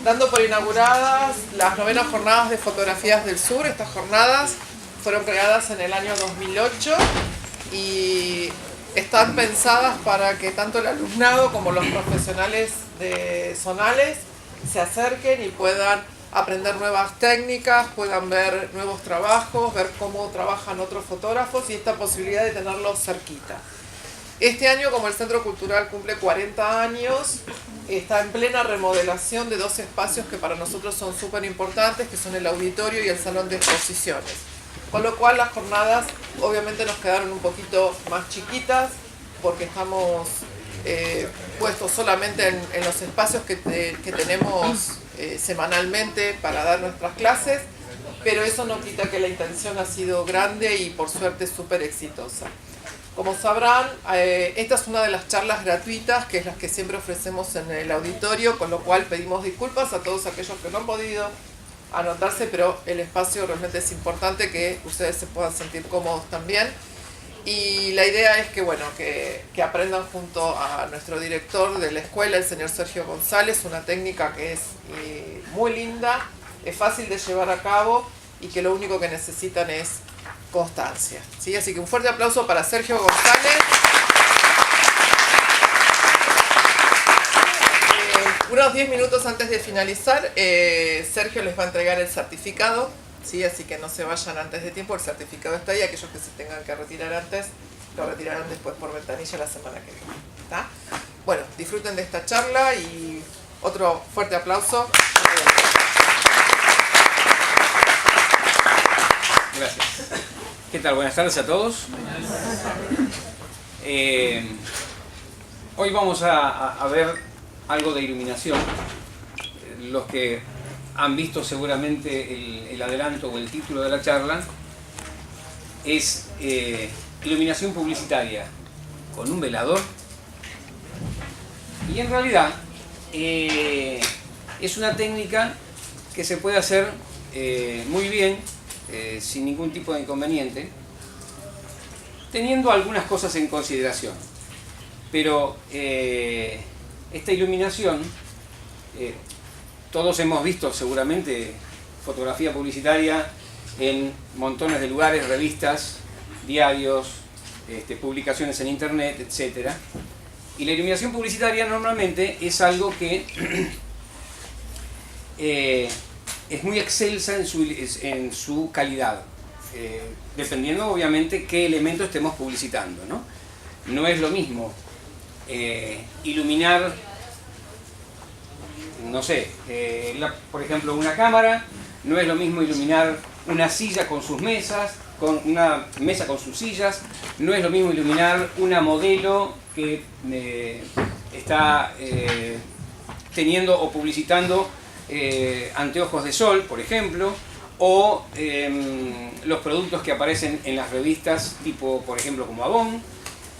dando por inauguradas las 9ª Jornadas de Fotografías del Sur. Estas jornadas fueron creadas en el año 2008 y están pensadas para que tanto el alumnado como los profesionales zonales se acerquen y puedan aprender nuevas técnicas, puedan ver nuevos trabajos, ver cómo trabajan otros fotógrafos y esta posibilidad de tenerlos cerquita. Este año, como el Centro Cultural cumple 40 años, está en plena remodelación de dos espacios que para nosotros son súper importantes, que son el auditorio y el salón de exposiciones. Con lo cual las jornadas obviamente nos quedaron un poquito más chiquitas porque estamos puestos solamente en los espacios que tenemos semanalmente para dar nuestras clases, pero eso no quita que la intención ha sido grande y por suerte súper exitosa. Como sabrán, esta es una de las charlas gratuitas, que es las que siempre ofrecemos en el auditorio, con lo cual pedimos disculpas a todos aquellos que no han podido anotarse, pero el espacio realmente es importante que ustedes se puedan sentir cómodos también. Y la idea es que, bueno, que aprendan junto a nuestro director de la escuela, el señor Sergio González, una técnica que es muy linda, es fácil de llevar a cabo y que lo único que necesitan es constancia, ¿sí? Así que un fuerte aplauso para Sergio González. Unos 10 minutos antes de finalizar, Sergio les va a entregar el certificado, ¿sí? Así que no se vayan antes de tiempo, el certificado está ahí, aquellos que se tengan que retirar antes, lo retirarán después por ventanilla la semana que viene, ¿está? Bueno, disfruten de esta charla y otro fuerte aplauso. Gracias. ¿Qué tal? Buenas tardes a todos. Hoy vamos a ver algo de iluminación. Los que han visto seguramente el adelanto o el título de la charla es iluminación publicitaria con un velador. Y en realidad es una técnica que se puede hacer muy bien, sin ningún tipo de inconveniente, teniendo algunas cosas en consideración. Pero esta iluminación, todos hemos visto seguramente fotografía publicitaria en montones de lugares, revistas, diarios, publicaciones en internet, etc. Y la iluminación publicitaria normalmente es algo que es muy excelsa en su calidad, dependiendo obviamente qué elemento estemos publicitando, ¿no? No es lo mismo iluminar, no sé, por ejemplo una cámara, no es lo mismo iluminar una silla con sus mesas, con una mesa con sus sillas, no es lo mismo iluminar una modelo que está teniendo o publicitando anteojos de sol, por ejemplo, o los productos que aparecen en las revistas tipo, por ejemplo, como Avon.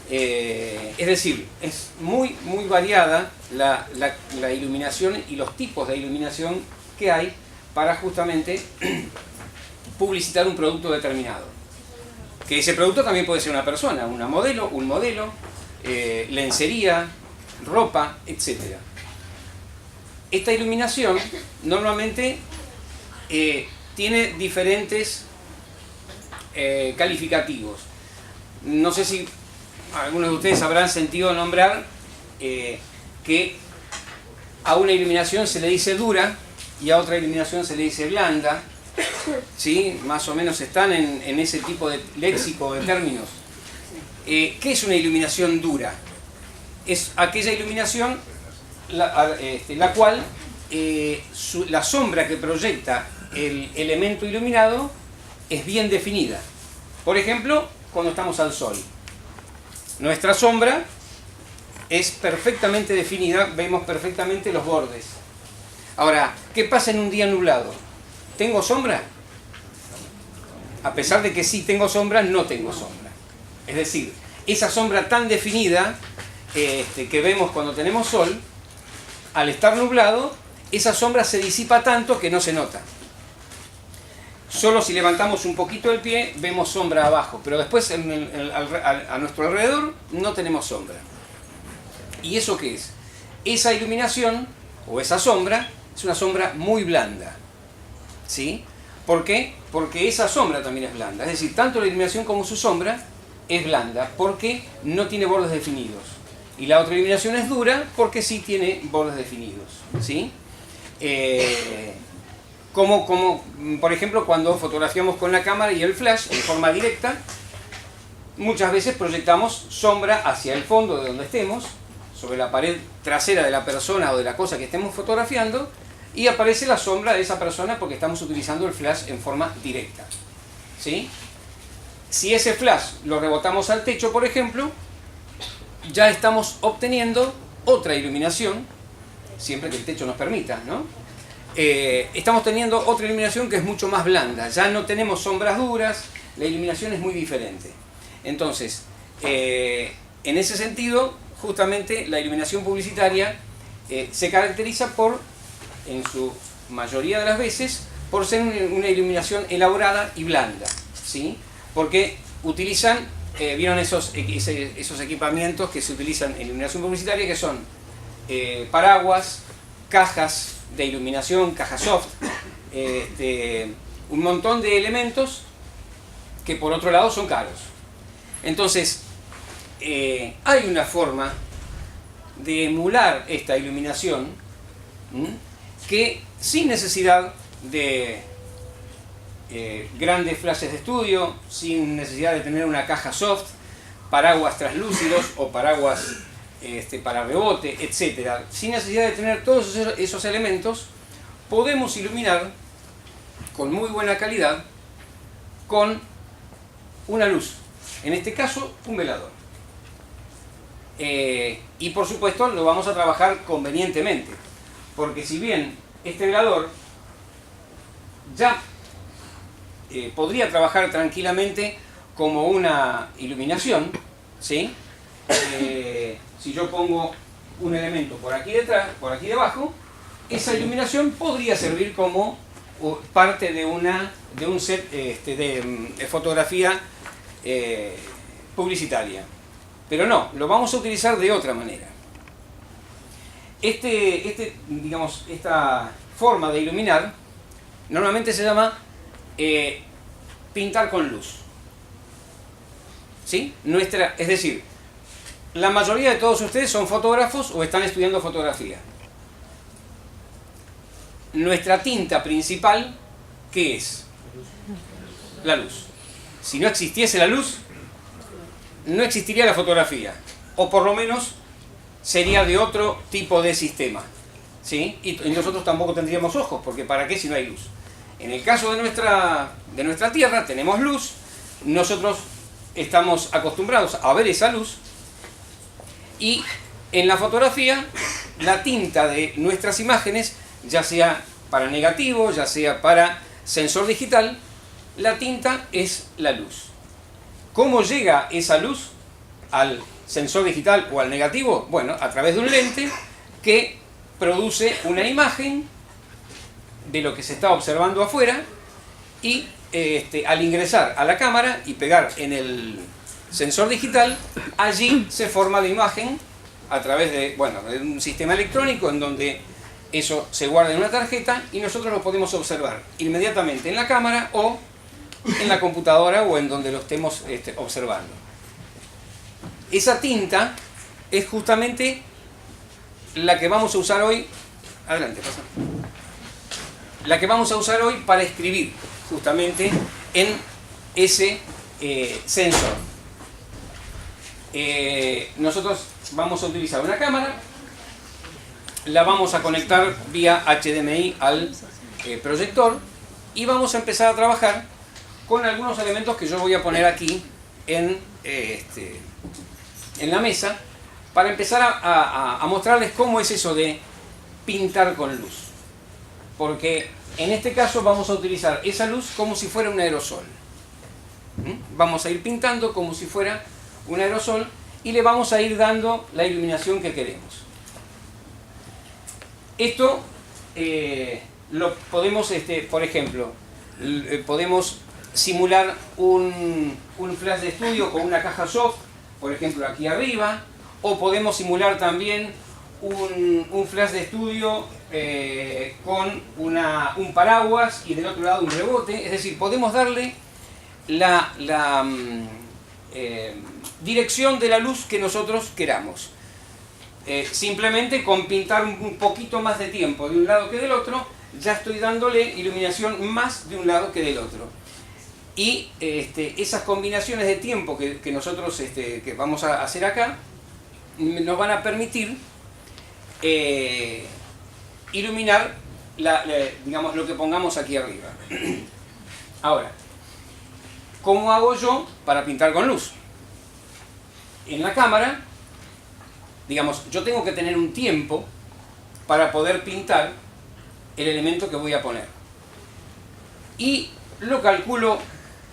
Es decir, es muy variada la iluminación y los tipos de iluminación que hay para justamente publicitar un producto determinado. Que ese producto también puede ser una persona, una modelo, un modelo, lencería, ropa, etc. Esta iluminación normalmente tiene diferentes calificativos. No sé si algunos de ustedes habrán sentido nombrar que a una iluminación se le dice dura y a otra iluminación se le dice blanda, ¿sí? Más o menos están en ese tipo de léxico de términos. ¿Qué es una iluminación dura? Es aquella iluminación la cual la sombra que proyecta el elemento iluminado es bien definida. Por ejemplo, cuando estamos al sol, nuestra sombra es perfectamente definida, vemos perfectamente los bordes. Ahora, ¿qué pasa en un día nublado? ¿Tengo sombra? A pesar de que sí tengo sombra, no tengo sombra. Es decir, esa sombra tan definida que vemos cuando tenemos sol, al estar nublado, esa sombra se disipa tanto que no se nota. Solo si levantamos un poquito el pie, vemos sombra abajo, pero después a nuestro alrededor no tenemos sombra. ¿Y eso qué es? Esa iluminación, o esa sombra, es una sombra muy blanda. ¿Sí? ¿Por qué? Porque esa sombra también es blanda. Es decir, tanto la iluminación como su sombra es blanda porque no tiene bordes definidos. Y la otra iluminación es dura porque sí tiene bordes definidos. ¿Sí? Como por ejemplo cuando fotografiamos con la cámara y el flash en forma directa, muchas veces proyectamos sombra hacia el fondo de donde estemos, sobre la pared trasera de la persona o de la cosa que estemos fotografiando, y aparece la sombra de esa persona porque estamos utilizando el flash en forma directa. ¿Sí? Si ese flash lo rebotamos al techo, por ejemplo, ya estamos obteniendo otra iluminación, siempre que el techo nos permita, ¿no? Estamos teniendo otra iluminación que es mucho más blanda, ya no tenemos sombras duras, la iluminación es muy diferente. Entonces, en ese sentido, justamente la iluminación publicitaria se caracteriza por, en su mayoría de las veces, por ser una iluminación elaborada y blanda, ¿sí? Porque utilizan, vieron esos equipamientos que se utilizan en iluminación publicitaria, que son paraguas, cajas de iluminación, cajas soft, un montón de elementos que por otro lado son caros. Entonces, hay una forma de emular esta iluminación que sin necesidad de grandes flashes de estudio, sin necesidad de tener una caja soft, paraguas translúcidos o paraguas para rebote, etc. Sin necesidad de tener todos esos elementos, podemos iluminar con muy buena calidad con una luz, en este caso un velador. Y por supuesto lo vamos a trabajar convenientemente, porque si bien este velador ya podría trabajar tranquilamente como una iluminación, ¿sí? Si yo pongo un elemento por aquí detrás, por aquí debajo, esa iluminación podría servir como parte de un set de fotografía publicitaria. Pero no, lo vamos a utilizar de otra manera. Esta forma de iluminar normalmente se llama pintar con luz. ¿Sí? Es decir, la mayoría de todos ustedes son fotógrafos o están estudiando fotografía. Nuestra tinta principal, ¿qué es? La luz. Si no existiese la luz, no existiría la fotografía, o por lo menos sería de otro tipo de sistema, ¿sí? Y nosotros tampoco tendríamos ojos, porque ¿para qué si no hay luz? En el caso de nuestra Tierra tenemos luz, nosotros estamos acostumbrados a ver esa luz, y en la fotografía la tinta de nuestras imágenes, ya sea para negativo, ya sea para sensor digital, la tinta es la luz. ¿Cómo llega esa luz al sensor digital o al negativo? Bueno, a través de un lente que produce una imagen de lo que se está observando afuera, y al ingresar a la cámara y pegar en el sensor digital, allí se forma la imagen a través de un sistema electrónico en donde eso se guarda en una tarjeta y nosotros lo podemos observar inmediatamente en la cámara o en la computadora o en donde lo estemos observando. Esa tinta es justamente la que vamos a usar hoy. Adelante, pasa. La que vamos a usar hoy para escribir justamente en ese sensor. Nosotros vamos a utilizar una cámara, la vamos a conectar vía HDMI al proyector y vamos a empezar a trabajar con algunos elementos que yo voy a poner aquí en la mesa para empezar a mostrarles cómo es eso de pintar con luz. Porque en este caso vamos a utilizar esa luz como si fuera un aerosol. Vamos a ir pintando como si fuera un aerosol y le vamos a ir dando la iluminación que queremos. Esto lo podemos, por ejemplo, podemos simular un flash de estudio con una caja soft, por ejemplo aquí arriba, o podemos simular también un flash de estudio con un paraguas y del otro lado un rebote. Es decir, podemos darle la dirección de la luz que nosotros queramos. Simplemente con pintar un poquito más de tiempo de un lado que del otro, ya estoy dándole iluminación más de un lado que del otro. Y esas combinaciones de tiempo que nosotros que vamos a hacer acá, nos van a permitir iluminar digamos, lo que pongamos aquí arriba. Ahora, ¿cómo hago yo para pintar con luz? En la cámara, digamos, yo tengo que tener un tiempo para poder pintar el elemento que voy a poner. Y lo calculo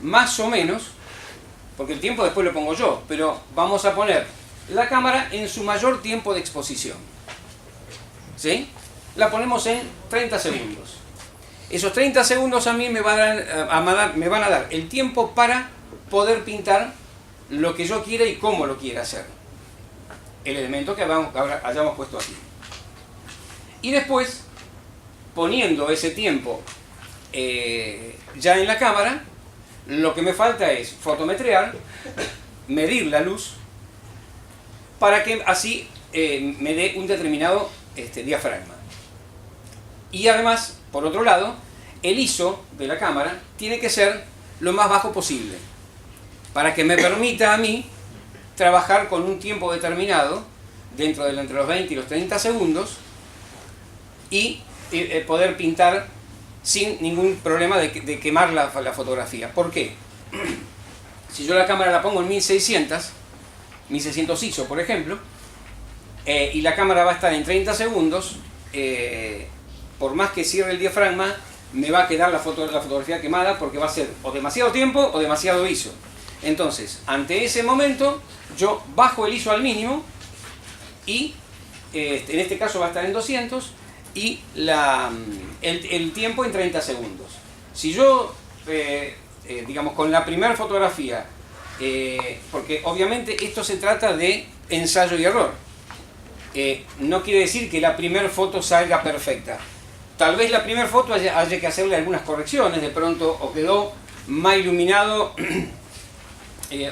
más o menos, porque el tiempo después lo pongo yo, pero vamos a poner la cámara en su mayor tiempo de exposición. ¿Sí? La ponemos en 30 segundos. Esos 30 segundos a mí me van a dar el tiempo para poder pintar lo que yo quiera y cómo lo quiera hacer. El elemento que hayamos puesto aquí. Y después, poniendo ese tiempo ya en la cámara, lo que me falta es fotometrear, medir la luz, para que así me dé un determinado diafragma. Y además, por otro lado, el ISO de la cámara tiene que ser lo más bajo posible, para que me permita a mí trabajar con un tiempo determinado, entre los 20 y los 30 segundos, y poder pintar sin ningún problema de quemar la fotografía. ¿Por qué? Si yo la cámara la pongo en 1600 ISO, por ejemplo, y la cámara va a estar en 30 segundos, por más que cierre el diafragma, me va a quedar la fotografía quemada, porque va a ser o demasiado tiempo o demasiado ISO. Entonces, ante ese momento, yo bajo el ISO al mínimo, y en este caso va a estar en 200, y el tiempo en 30 segundos. Si yo, digamos, con la primera fotografía, porque obviamente esto se trata de ensayo y error, no quiere decir que la primera foto salga perfecta. Tal vez la primera foto haya que hacerle algunas correcciones, de pronto o quedó mal iluminado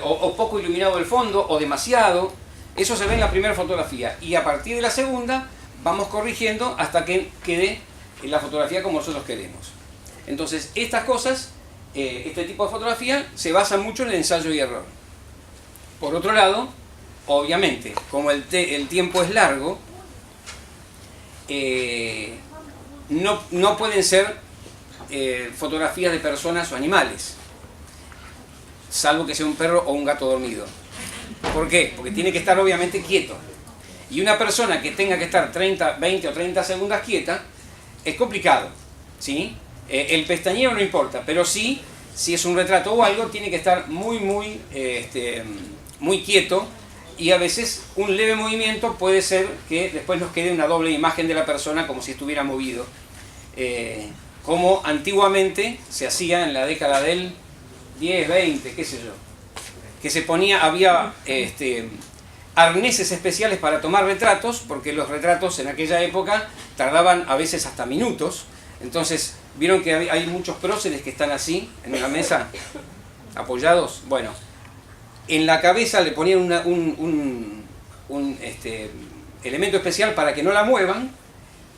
o poco iluminado el fondo, o demasiado. Eso se ve en la primera fotografía, y a partir de la segunda vamos corrigiendo hasta que quede la fotografía como nosotros queremos. Entonces, estas cosas, este tipo de fotografía, se basa mucho en el ensayo y error. Por otro lado, obviamente, como el tiempo es largo, no pueden ser fotografías de personas o animales, salvo que sea un perro o un gato dormido. ¿Por qué? Porque tiene que estar obviamente quieto. Y una persona que tenga que estar 20 o 30 segundos quieta, es complicado, ¿sí? El pestañeo no importa, pero sí, si es un retrato o algo, tiene que estar muy quieto, y a veces un leve movimiento puede ser que después nos quede una doble imagen de la persona como si estuviera movido. Como antiguamente se hacía en la década del 10, 20, qué sé yo, que se ponía, había arneses especiales para tomar retratos, porque los retratos en aquella época tardaban a veces hasta minutos. Entonces, ¿vieron que hay muchos próceres que están así, en una mesa, apoyados? Bueno, en la cabeza le ponían un elemento especial para que no la muevan,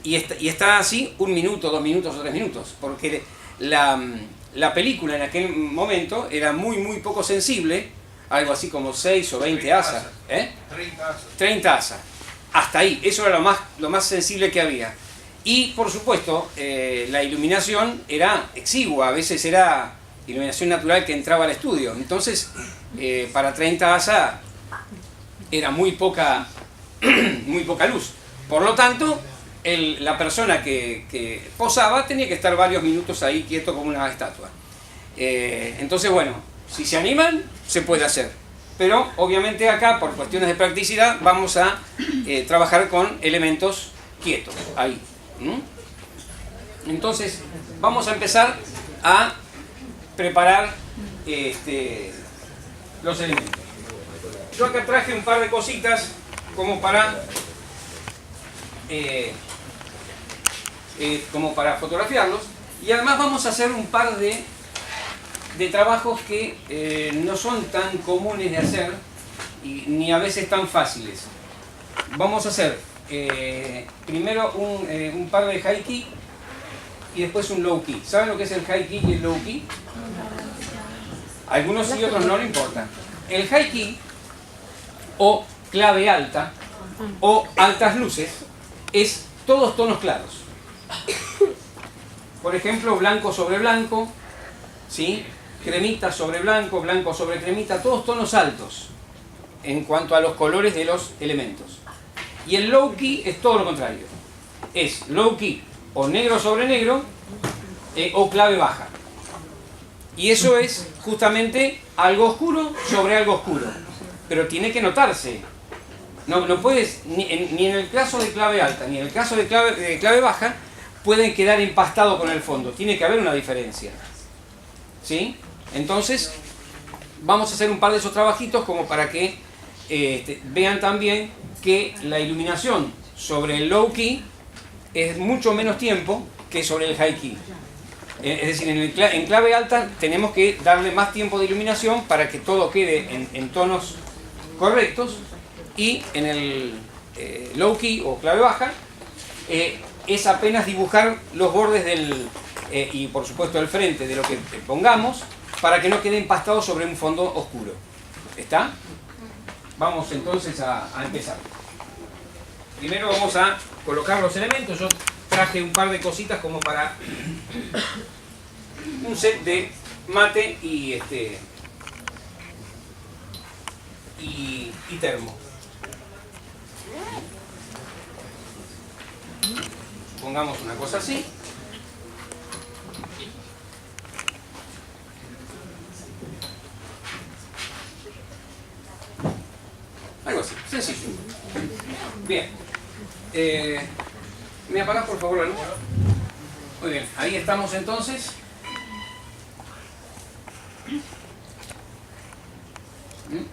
y está así 1 minuto, 2 minutos o 3 minutos, porque la película en aquel momento era muy poco sensible, algo así como 6 o 20 ASA. 30 ASA. Hasta ahí, eso era lo más sensible que había. Y por supuesto, la iluminación era exigua, a veces era iluminación natural que entraba al estudio. Entonces, para 30 ASA era muy poca luz. Por lo tanto, la persona que posaba tenía que estar varios minutos ahí quieto como una estatua. Entonces, bueno, si se animan, se puede hacer. Pero obviamente acá, por cuestiones de practicidad, vamos a trabajar con elementos quietos, ahí. Entonces, vamos a empezar a preparar los elementos. Yo acá traje un par de cositas como para como para fotografiarlos. Y además vamos a hacer un par de trabajos que no son tan comunes de hacer ni a veces tan fáciles. Vamos a hacer primero un par de high key y después un low key. ¿Saben lo que es el high key y el low key? Algunos sí, otros no, no importa. El high key o clave alta o altas luces es todos tonos claros. Por ejemplo, blanco sobre blanco, ¿sí? Cremita sobre blanco, blanco sobre cremita, todos tonos altos en cuanto a los colores de los elementos. Y el low key es todo lo contrario. Es low key o negro sobre negro o clave baja. Y eso es justamente algo oscuro sobre algo oscuro. Pero tiene que notarse. No puedes, ni en el caso de clave alta, ni en el caso de clave baja, pueden quedar empastados con el fondo. Tiene que haber una diferencia. ¿Sí? Entonces, vamos a hacer un par de esos trabajitos como para que vean también que la iluminación sobre el low key es mucho menos tiempo que sobre el high key. Es decir, en clave alta tenemos que darle más tiempo de iluminación para que todo quede en tonos correctos, y en el low key o clave baja es apenas dibujar los bordes y por supuesto el frente de lo que pongamos para que no quede empastado sobre un fondo oscuro. ¿Está? Vamos entonces a empezar. Primero vamos a colocar los elementos. Yo traje un par de cositas como para un set de mate y termo. Pongamos una cosa así. Algo así, sencillo. Bien. ¿Me apagás por favor la luz? Muy bien, ahí estamos entonces.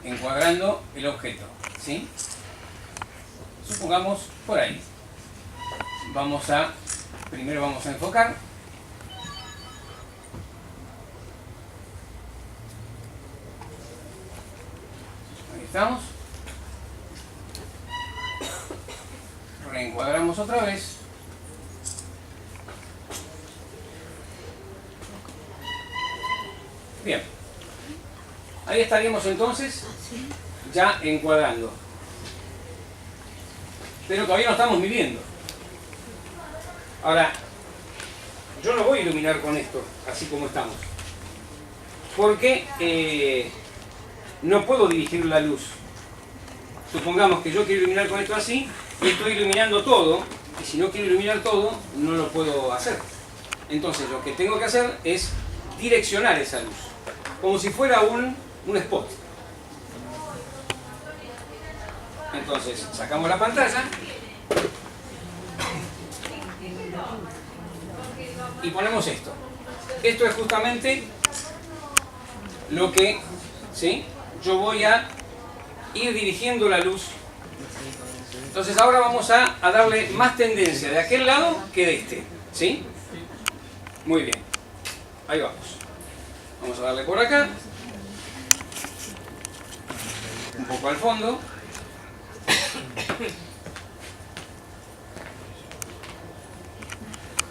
Encuadrando el objeto, ¿sí? Supongamos por ahí. Primero vamos a enfocar. Ahí estamos. Reencuadramos otra vez. Bien. Ahí estaríamos entonces ya encuadrando. Pero todavía no estamos midiendo. Ahora, yo no voy a iluminar con esto, así como estamos. Porque no puedo dirigir la luz. Supongamos que yo quiero iluminar con esto así, y estoy iluminando todo, y si no quiero iluminar todo, no lo puedo hacer. Entonces lo que tengo que hacer es direccionar esa luz, como si fuera un spot. Entonces sacamos la pantalla y ponemos esto. Esto es justamente lo que, ¿sí? Yo voy a ir dirigiendo la luz. Entonces ahora vamos a darle más tendencia de aquel lado que de este, ¿sí? Muy bien. Ahí vamos. Vamos a darle por acá. Un poco al fondo.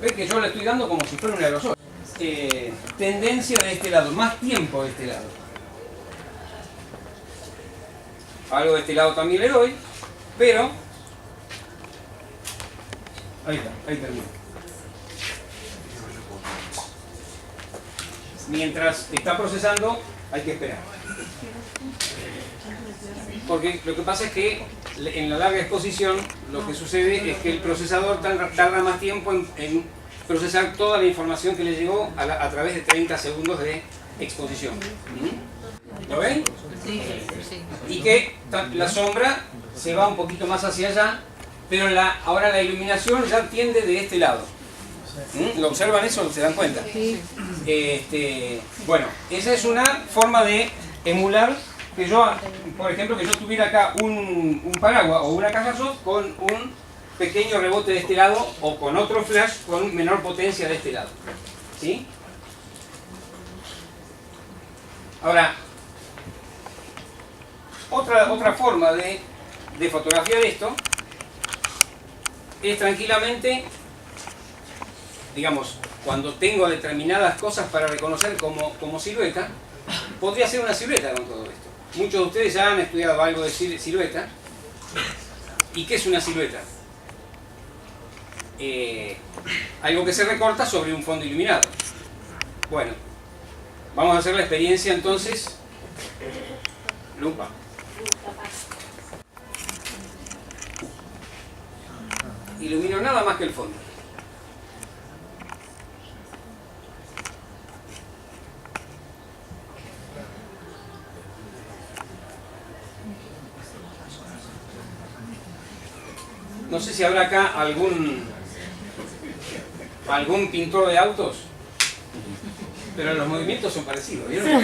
Ves que yo le estoy dando como si fuera un aerosol. Tendencia de este lado, más tiempo de este lado. Algo de este lado también le doy, pero ahí está, ahí termino. Mientras está procesando, hay que esperar. Porque lo que pasa es que en la larga exposición lo que sucede es que el procesador tarda más tiempo en procesar toda la información que le llegó a través de 30 segundos de exposición. ¿Lo ven? Sí, sí. Y que la sombra se va un poquito más hacia allá, pero ahora la iluminación ya tiende de este lado. ¿Lo observan eso? ¿Se dan cuenta? Sí. Bueno, esa es una forma de emular que yo, por ejemplo, que yo tuviera acá un paraguas o una caja soft con pequeño rebote de este lado o con otro flash con menor potencia de este lado. ¿Sí? Ahora, otra forma de fotografiar esto es tranquilamente, digamos, cuando tengo determinadas cosas para reconocer como silueta, podría ser una silueta con todo esto. Muchos de ustedes ya han estudiado algo de silueta. ¿Y qué es una silueta? Algo que se recorta sobre un fondo iluminado. Bueno, vamos a hacer la experiencia entonces. Lupa. Ilumino nada más que el fondo. No sé si habrá acá algún pintor de autos, pero los movimientos son parecidos, ¿vieron?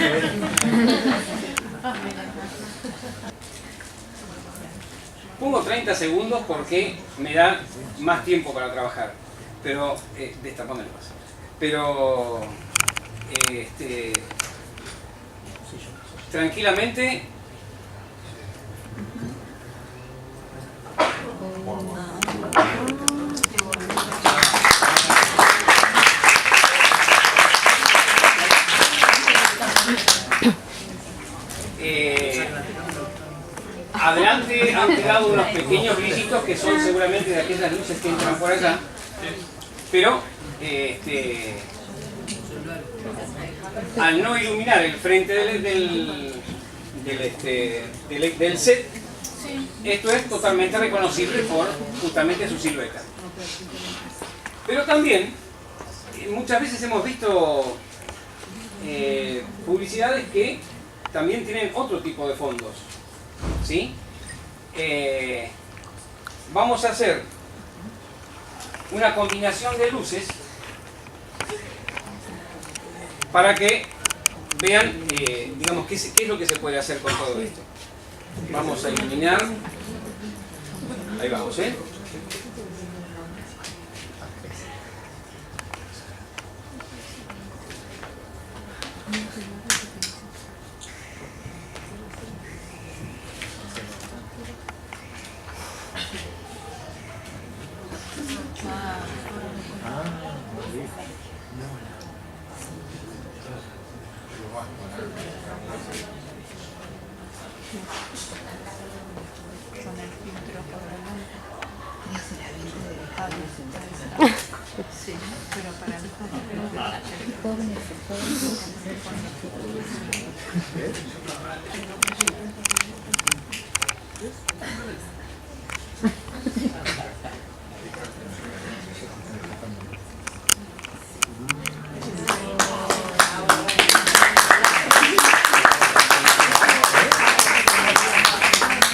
Pongo 30 segundos porque me da más tiempo para trabajar, pero destapámelo más. Pero tranquilamente. Adelante han quedado unos pequeños brillitos que son seguramente de aquellas luces que entran por acá, pero al no iluminar el frente del set, esto es totalmente reconocible por justamente su silueta. Pero también, muchas veces hemos visto publicidades que también tienen otro tipo de fondos. ¿Sí? Vamos a hacer una combinación de luces para que vean, digamos, qué es lo que se puede hacer con todo esto. Vamos a iluminar. Ahí vamos, ¿eh?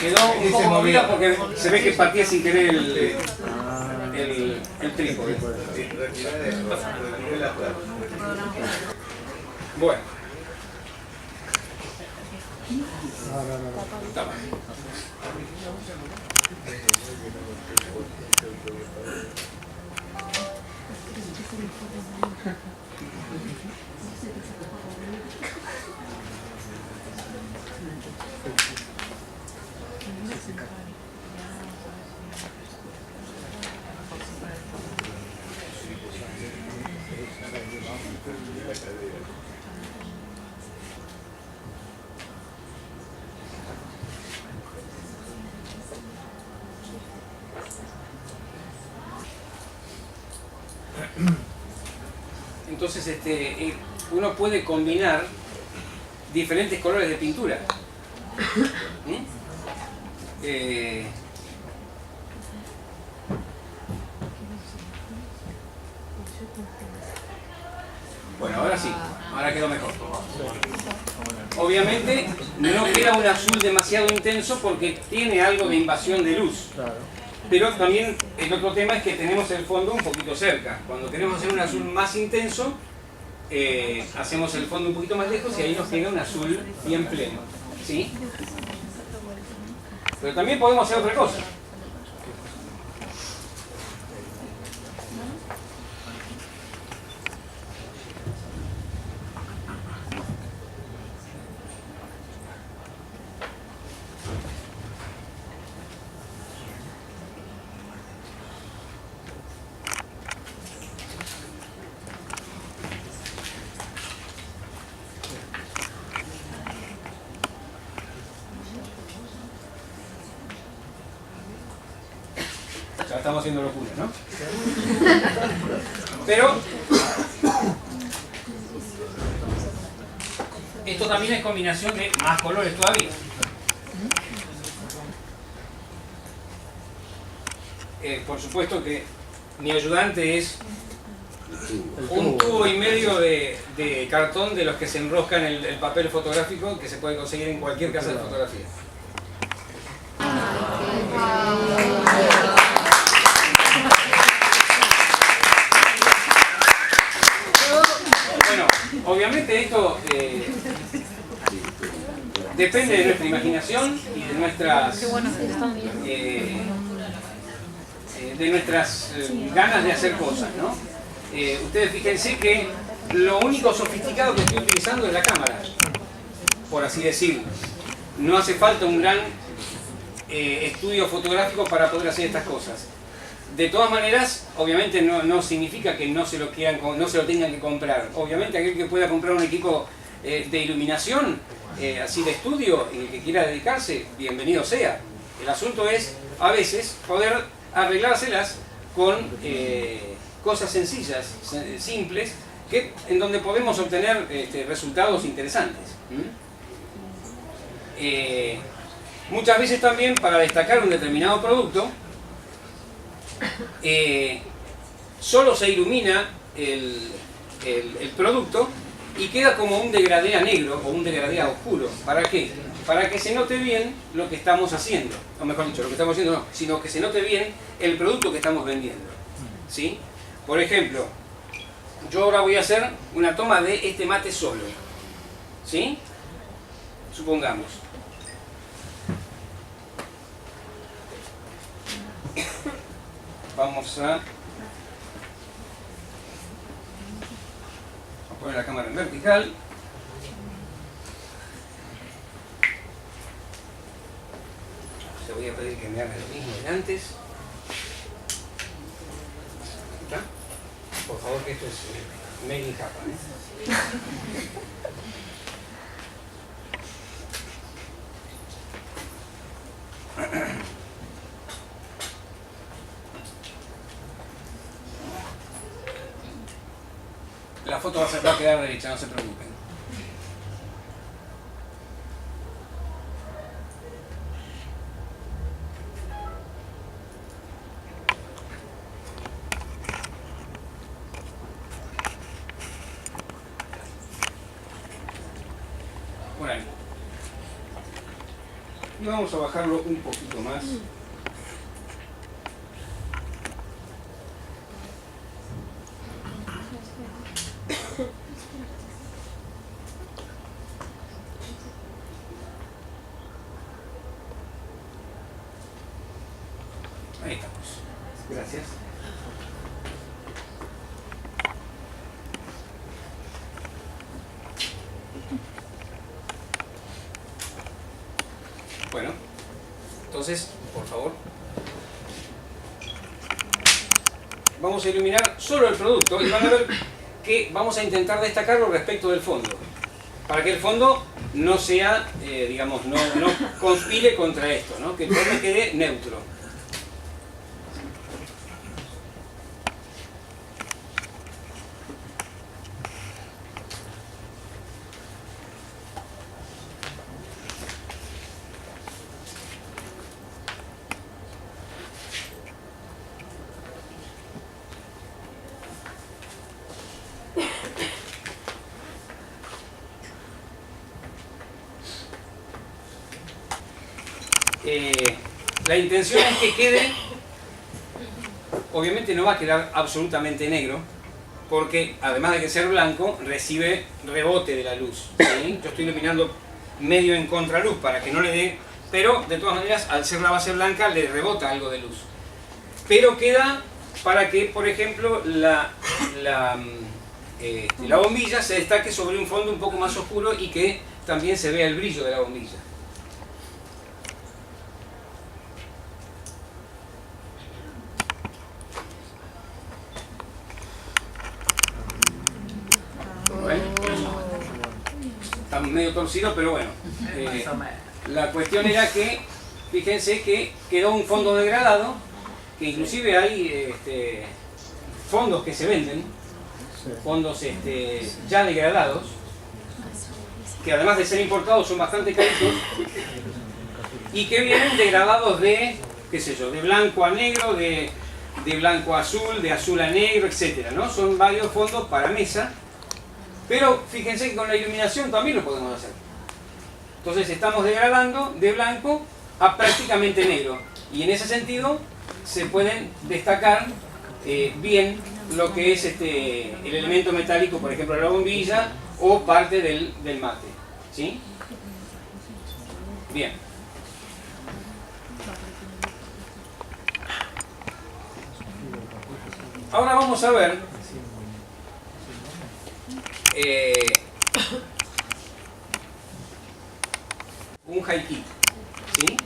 Quedó un poco movida porque se ve que partía sin querer el trípode. Bueno. Está mal. Entonces uno puede combinar diferentes colores de pintura. Bueno, ahora sí, ahora quedó mejor. Obviamente no queda un azul demasiado intenso porque tiene algo de invasión de luz. Pero también el otro tema es que tenemos el fondo un poquito cerca. Cuando queremos hacer un azul más intenso, hacemos el fondo un poquito más lejos y ahí nos queda un azul bien pleno. ¿Sí? Pero también podemos hacer otra cosa. Ya estamos haciendo locura, ¿no? Pero esto también es combinación de más colores todavía. Por supuesto que mi ayudante es un tubo y medio de cartón de los que se enroscan en el papel fotográfico que se puede conseguir en cualquier casa de fotografía. Bueno, obviamente esto depende de nuestra imaginación y de nuestras ganas de hacer cosas, ¿no? Ustedes fíjense que lo único sofisticado que estoy utilizando es la cámara, por así decirlo. No hace falta un gran estudio fotográfico para poder hacer estas cosas. De todas maneras, obviamente no significa que no se lo tengan que comprar. Obviamente aquel que pueda comprar un equipo de iluminación, así de estudio, y el que quiera dedicarse, bienvenido sea. El asunto es, a veces, poder arreglárselas con cosas sencillas, simples, en donde podemos obtener resultados interesantes. Muchas veces también, para destacar un determinado producto, solo se ilumina el producto y queda como un degradé a negro o un degradé a oscuro. ¿Para qué? Para que se note bien lo que estamos haciendo, o mejor dicho, lo que estamos haciendo no, sino que se note bien el producto que estamos vendiendo, ¿sí? Por ejemplo, yo ahora voy a hacer una toma de este mate solo, ¿sí? Supongamos. Vamos a poner la cámara en vertical. Te voy a pedir que me haga lo mismo de antes. ¿Está? Por favor, que esto es made in Japan, La foto va a quedar derecha, no se preocupen. Por ahí. Y vamos a bajarlo un poquito más. Ahí estamos. Gracias. Bueno, entonces, por favor, vamos a iluminar solo el producto y van a ver que vamos a intentar destacarlo respecto del fondo, para que el fondo no sea, digamos, no conspire contra esto, ¿no? Que el fondo quede neutro. La intención es que quede, obviamente no va a quedar absolutamente negro, porque además de que ser blanco, recibe rebote de la luz, ¿sí? Yo estoy iluminando medio en contraluz para que no le dé, pero de todas maneras, al ser la base blanca, le rebota algo de luz. Pero queda para que, por ejemplo, la bombilla se destaque sobre un fondo un poco más oscuro y que también se vea el brillo de la bombilla. Está medio torcido, pero bueno. La cuestión era que, fíjense que quedó un fondo degradado que inclusive hay fondos que se venden, fondos ya degradados, que además de ser importados son bastante caritos, y que vienen degradados de, qué sé yo, de blanco a negro, de blanco a azul, de azul a negro, etcétera, ¿no? Son varios fondos para mesa, pero fíjense que con la iluminación también lo podemos hacer. Entonces estamos degradando de blanco a prácticamente negro, y en ese sentido se pueden destacar bien lo que es el elemento metálico, por ejemplo la bombilla o parte del mate, ¿sí? Bien. Ahora vamos a ver un high key, ¿sí?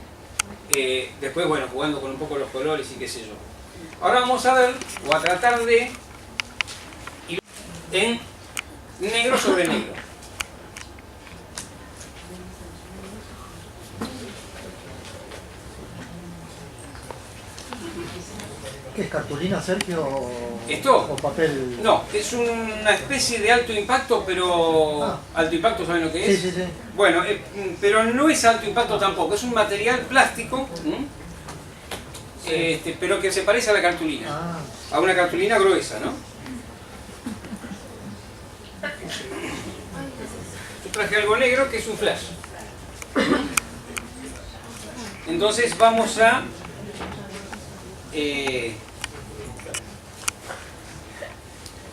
Después, bueno, jugando con un poco los colores y qué sé yo. Ahora vamos a ver, o a tratar de ir en negro sobre negro. ¿Qué es cartulina, Sergio? ¿Esto? ¿O papel? No, es una especie de alto impacto, pero... ¿Alto impacto saben lo que es? Sí, sí, sí. Bueno, pero no es alto impacto tampoco, es un material plástico, pero que se parece a la cartulina, a una cartulina gruesa, ¿no? Yo traje algo negro que es un flash. Entonces vamos a...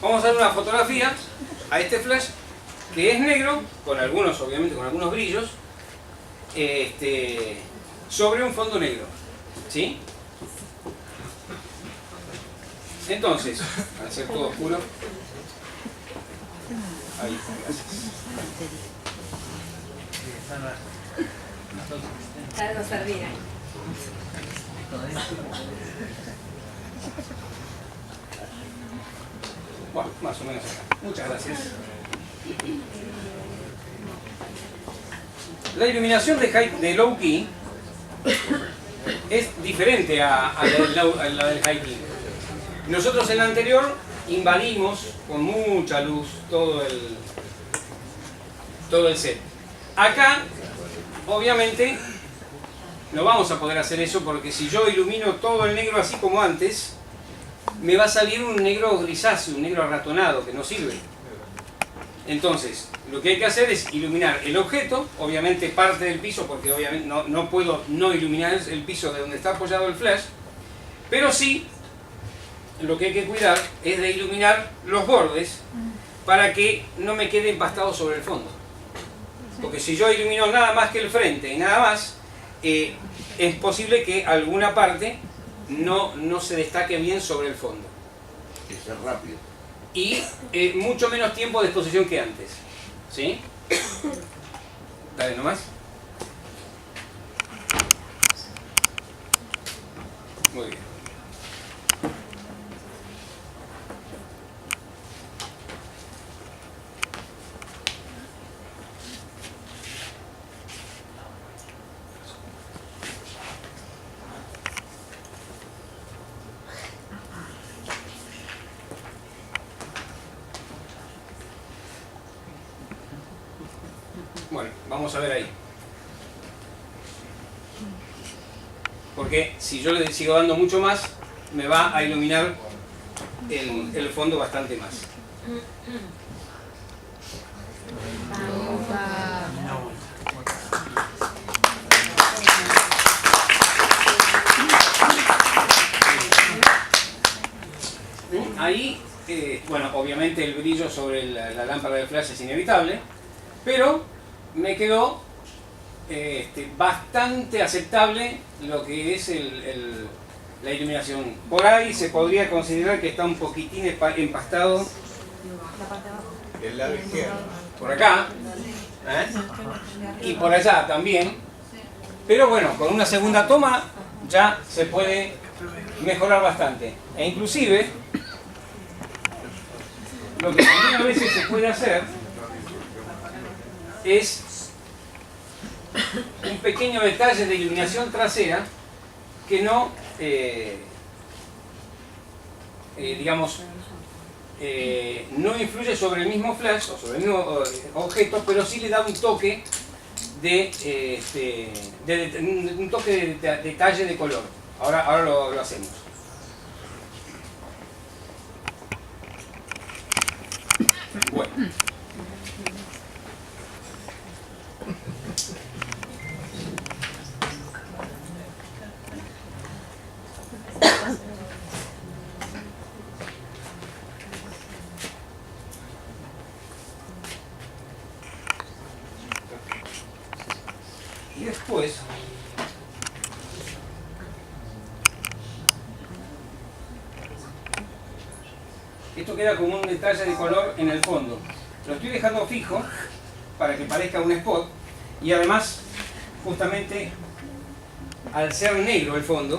vamos a dar una fotografía a este flash que es negro, con algunos, obviamente con algunos brillos, sobre un fondo negro, ¿sí? Entonces, al ser todo oscuro, ahí, gracias. Algo servir. Bueno, más o menos acá. Muchas gracias. La iluminación de low key es diferente a la del high key. Nosotros en la anterior invadimos con mucha luz todo el set. Acá, obviamente, no vamos a poder hacer eso porque si yo ilumino todo el negro así como antes, me va a salir un negro grisáceo, un negro arratonado, que no sirve. Entonces, lo que hay que hacer es iluminar el objeto, obviamente parte del piso, porque obviamente no puedo no iluminar el piso de donde está apoyado el flash, pero sí, lo que hay que cuidar es de iluminar los bordes para que no me quede empastado sobre el fondo. Porque si yo ilumino nada más que el frente y nada más, es posible que alguna parte no se destaque bien sobre el fondo. Que sea rápido. Y mucho menos tiempo de exposición que antes. ¿Sí? Dale nomás. Muy bien. Bueno, vamos a ver ahí. Porque si yo le sigo dando mucho más, me va a iluminar el fondo bastante más. Ahí, bueno, obviamente el brillo sobre la lámpara de flash es inevitable, pero me quedó bastante aceptable lo que es la iluminación. Por ahí se podría considerar que está un poquitín empastado. Del lado izquierdo. Por acá. Y por allá también. Pero bueno, con una segunda toma ya se puede mejorar bastante. E inclusive, lo que también a veces se puede hacer es un pequeño detalle de iluminación trasera que digamos, no influye sobre el mismo flash o sobre el mismo objeto, pero sí le da un toque un toque de detalle de color. Ahora lo hacemos. Bueno. Y después esto queda como un detalle de color en el fondo. Lo estoy dejando fijo para que parezca un spot, y además justamente al ser negro el fondo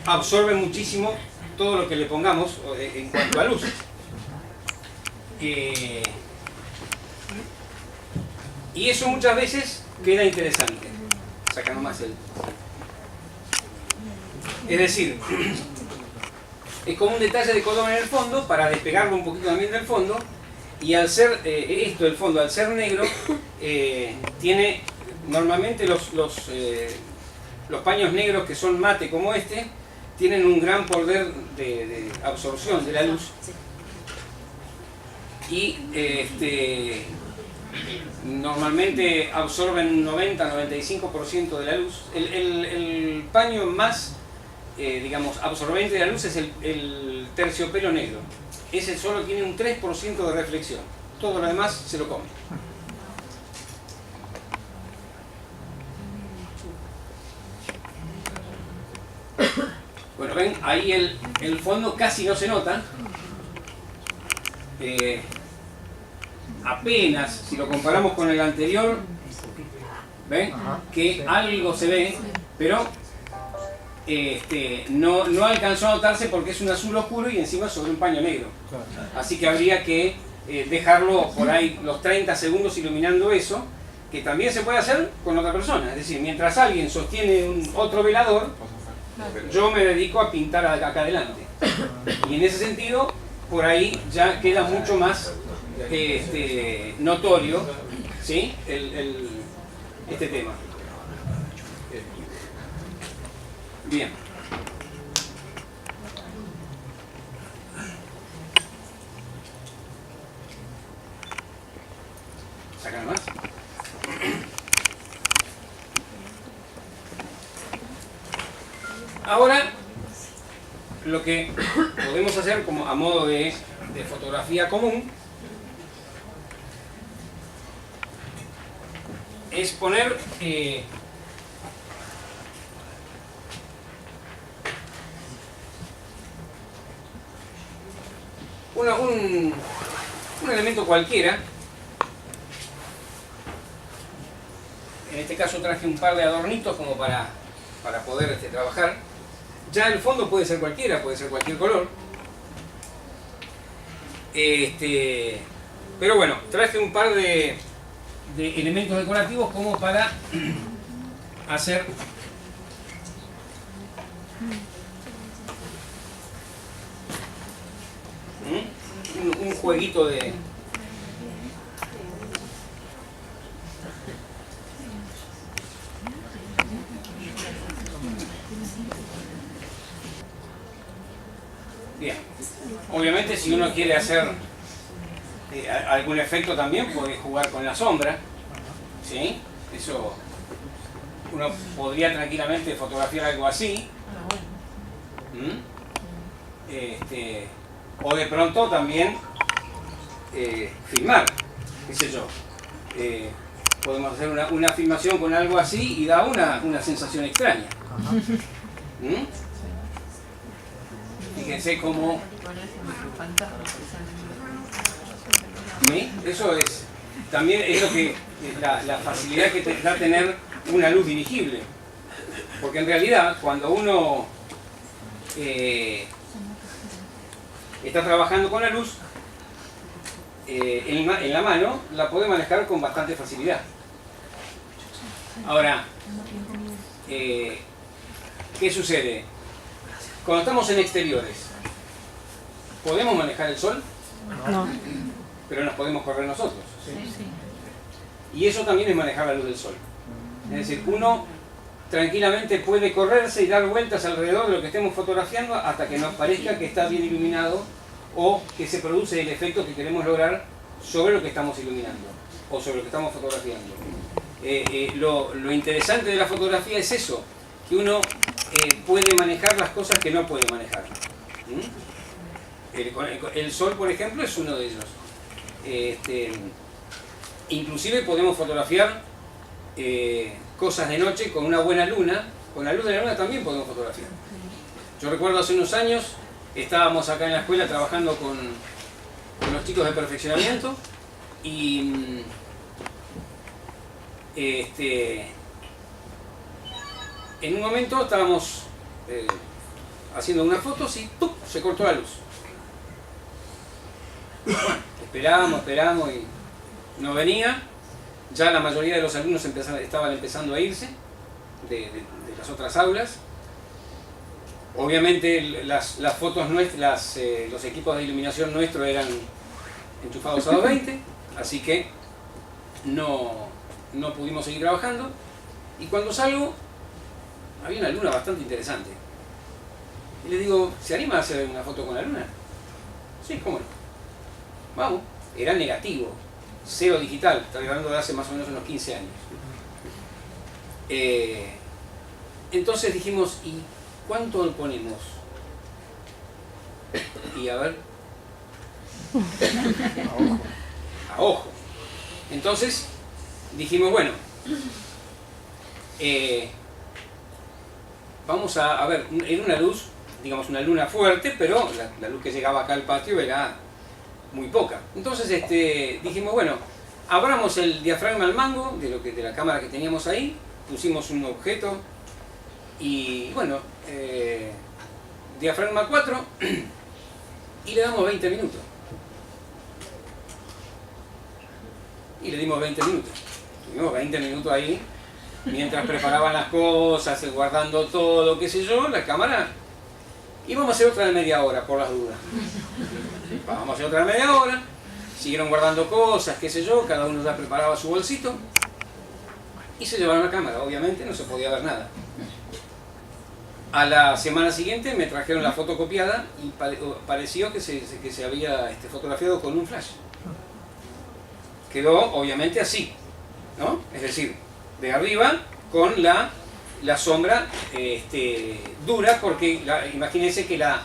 absorbe muchísimo todo lo que le pongamos en cuanto a luces. Y eso muchas veces queda interesante. Saca nomás el... Es decir, es como un detalle de color en el fondo para despegarlo un poquito también del fondo, y al ser el fondo, al ser negro, tiene normalmente los paños negros que son mate como este, tienen un gran poder de absorción de la luz, y normalmente absorben 90-95% de la luz. El paño más digamos, absorbente de la luz es el terciopelo negro. Ese solo tiene un 3% de reflexión. Todo lo demás se lo come. Bueno, ven, ahí el fondo casi no se nota. Apenas, si lo comparamos con el anterior, ven que algo se ve, pero no alcanzó a notarse porque es un azul oscuro y encima sobre un paño negro. Así que habría que dejarlo por ahí los 30 segundos iluminando eso, que también se puede hacer con otra persona. Es decir, mientras alguien sostiene otro velador, yo me dedico a pintar acá adelante. Y en ese sentido, por ahí ya queda mucho más notorio, ¿sí? Este tema. Bien. ¿Sacan más? Ahora, lo que podemos hacer como a modo de fotografía común es poner un elemento cualquiera. En este caso traje un par de adornitos como para poder trabajar. Ya el fondo puede ser cualquiera, puede ser cualquier color. Pero bueno, traje un par de elementos decorativos como para hacer un jueguito de... Bien, obviamente si uno quiere hacer algún efecto también puede jugar con la sombra, ¿sí? Eso uno podría tranquilamente fotografiar algo así. O de pronto también filmar, qué sé yo. Podemos hacer una filmación con algo así y da una sensación extraña. Fíjense cómo... ¿Sí? Eso es... También es lo que... La facilidad que te da tener una luz dirigible. Porque en realidad, cuando uno está trabajando con la luz, en la mano, la puede manejar con bastante facilidad. Ahora, ¿qué sucede? Cuando estamos en exteriores, podemos manejar el sol, No. pero nos podemos correr nosotros. Sí. Y eso también es manejar la luz del sol. Es decir, uno tranquilamente puede correrse y dar vueltas alrededor de lo que estemos fotografiando hasta que nos parezca que está bien iluminado o que se produce el efecto que queremos lograr sobre lo que estamos iluminando o sobre lo que estamos fotografiando. Lo interesante de la fotografía es eso, que uno puede manejar las cosas que no puede manejar. El sol, por ejemplo, es uno de ellos. Inclusive podemos fotografiar cosas de noche con una buena luna. Con la luz de la luna también podemos fotografiar. Yo recuerdo hace unos años, estábamos acá en la escuela trabajando con los chicos de perfeccionamiento y en un momento estábamos haciendo unas fotos y ¡tup!, se cortó la luz. Bueno, esperamos y no venía. Ya la mayoría de los alumnos estaban empezando a irse de las otras aulas. Obviamente las fotos nuestras, los equipos de iluminación nuestros eran enchufados a 220, así que no pudimos seguir trabajando. Y cuando salgo, había una luna bastante interesante. Y le digo, ¿se anima a hacer una foto con la luna? Sí, cómo no. Vamos. Era negativo, cero digital, estoy hablando de hace más o menos unos 15 años. Entonces dijimos, ¿y cuánto ponemos? Y a ver. A ojo. Entonces dijimos, bueno, vamos a ver, era una luz, digamos una luna fuerte, pero la luz que llegaba acá al patio era muy poca. Entonces dijimos, bueno, abramos el diafragma al mango de la cámara que teníamos ahí, pusimos un objeto y bueno, diafragma 4 y le damos 20 minutos. Y le dimos 20 minutos. Tuvimos 20 minutos ahí, mientras preparaban las cosas, guardando todo, qué sé yo, la cámara. Y vamos a hacer otra de media hora, por las dudas. Vamos a hacer otra de media hora. Siguieron guardando cosas, qué sé yo, cada uno ya preparaba su bolsito. Y se llevaron la cámara, obviamente no se podía ver nada. A la semana siguiente me trajeron la foto copiada y pareció que se había fotografiado con un flash. Quedó obviamente así, ¿no? Es decir, de arriba con la sombra dura, porque imagínense que la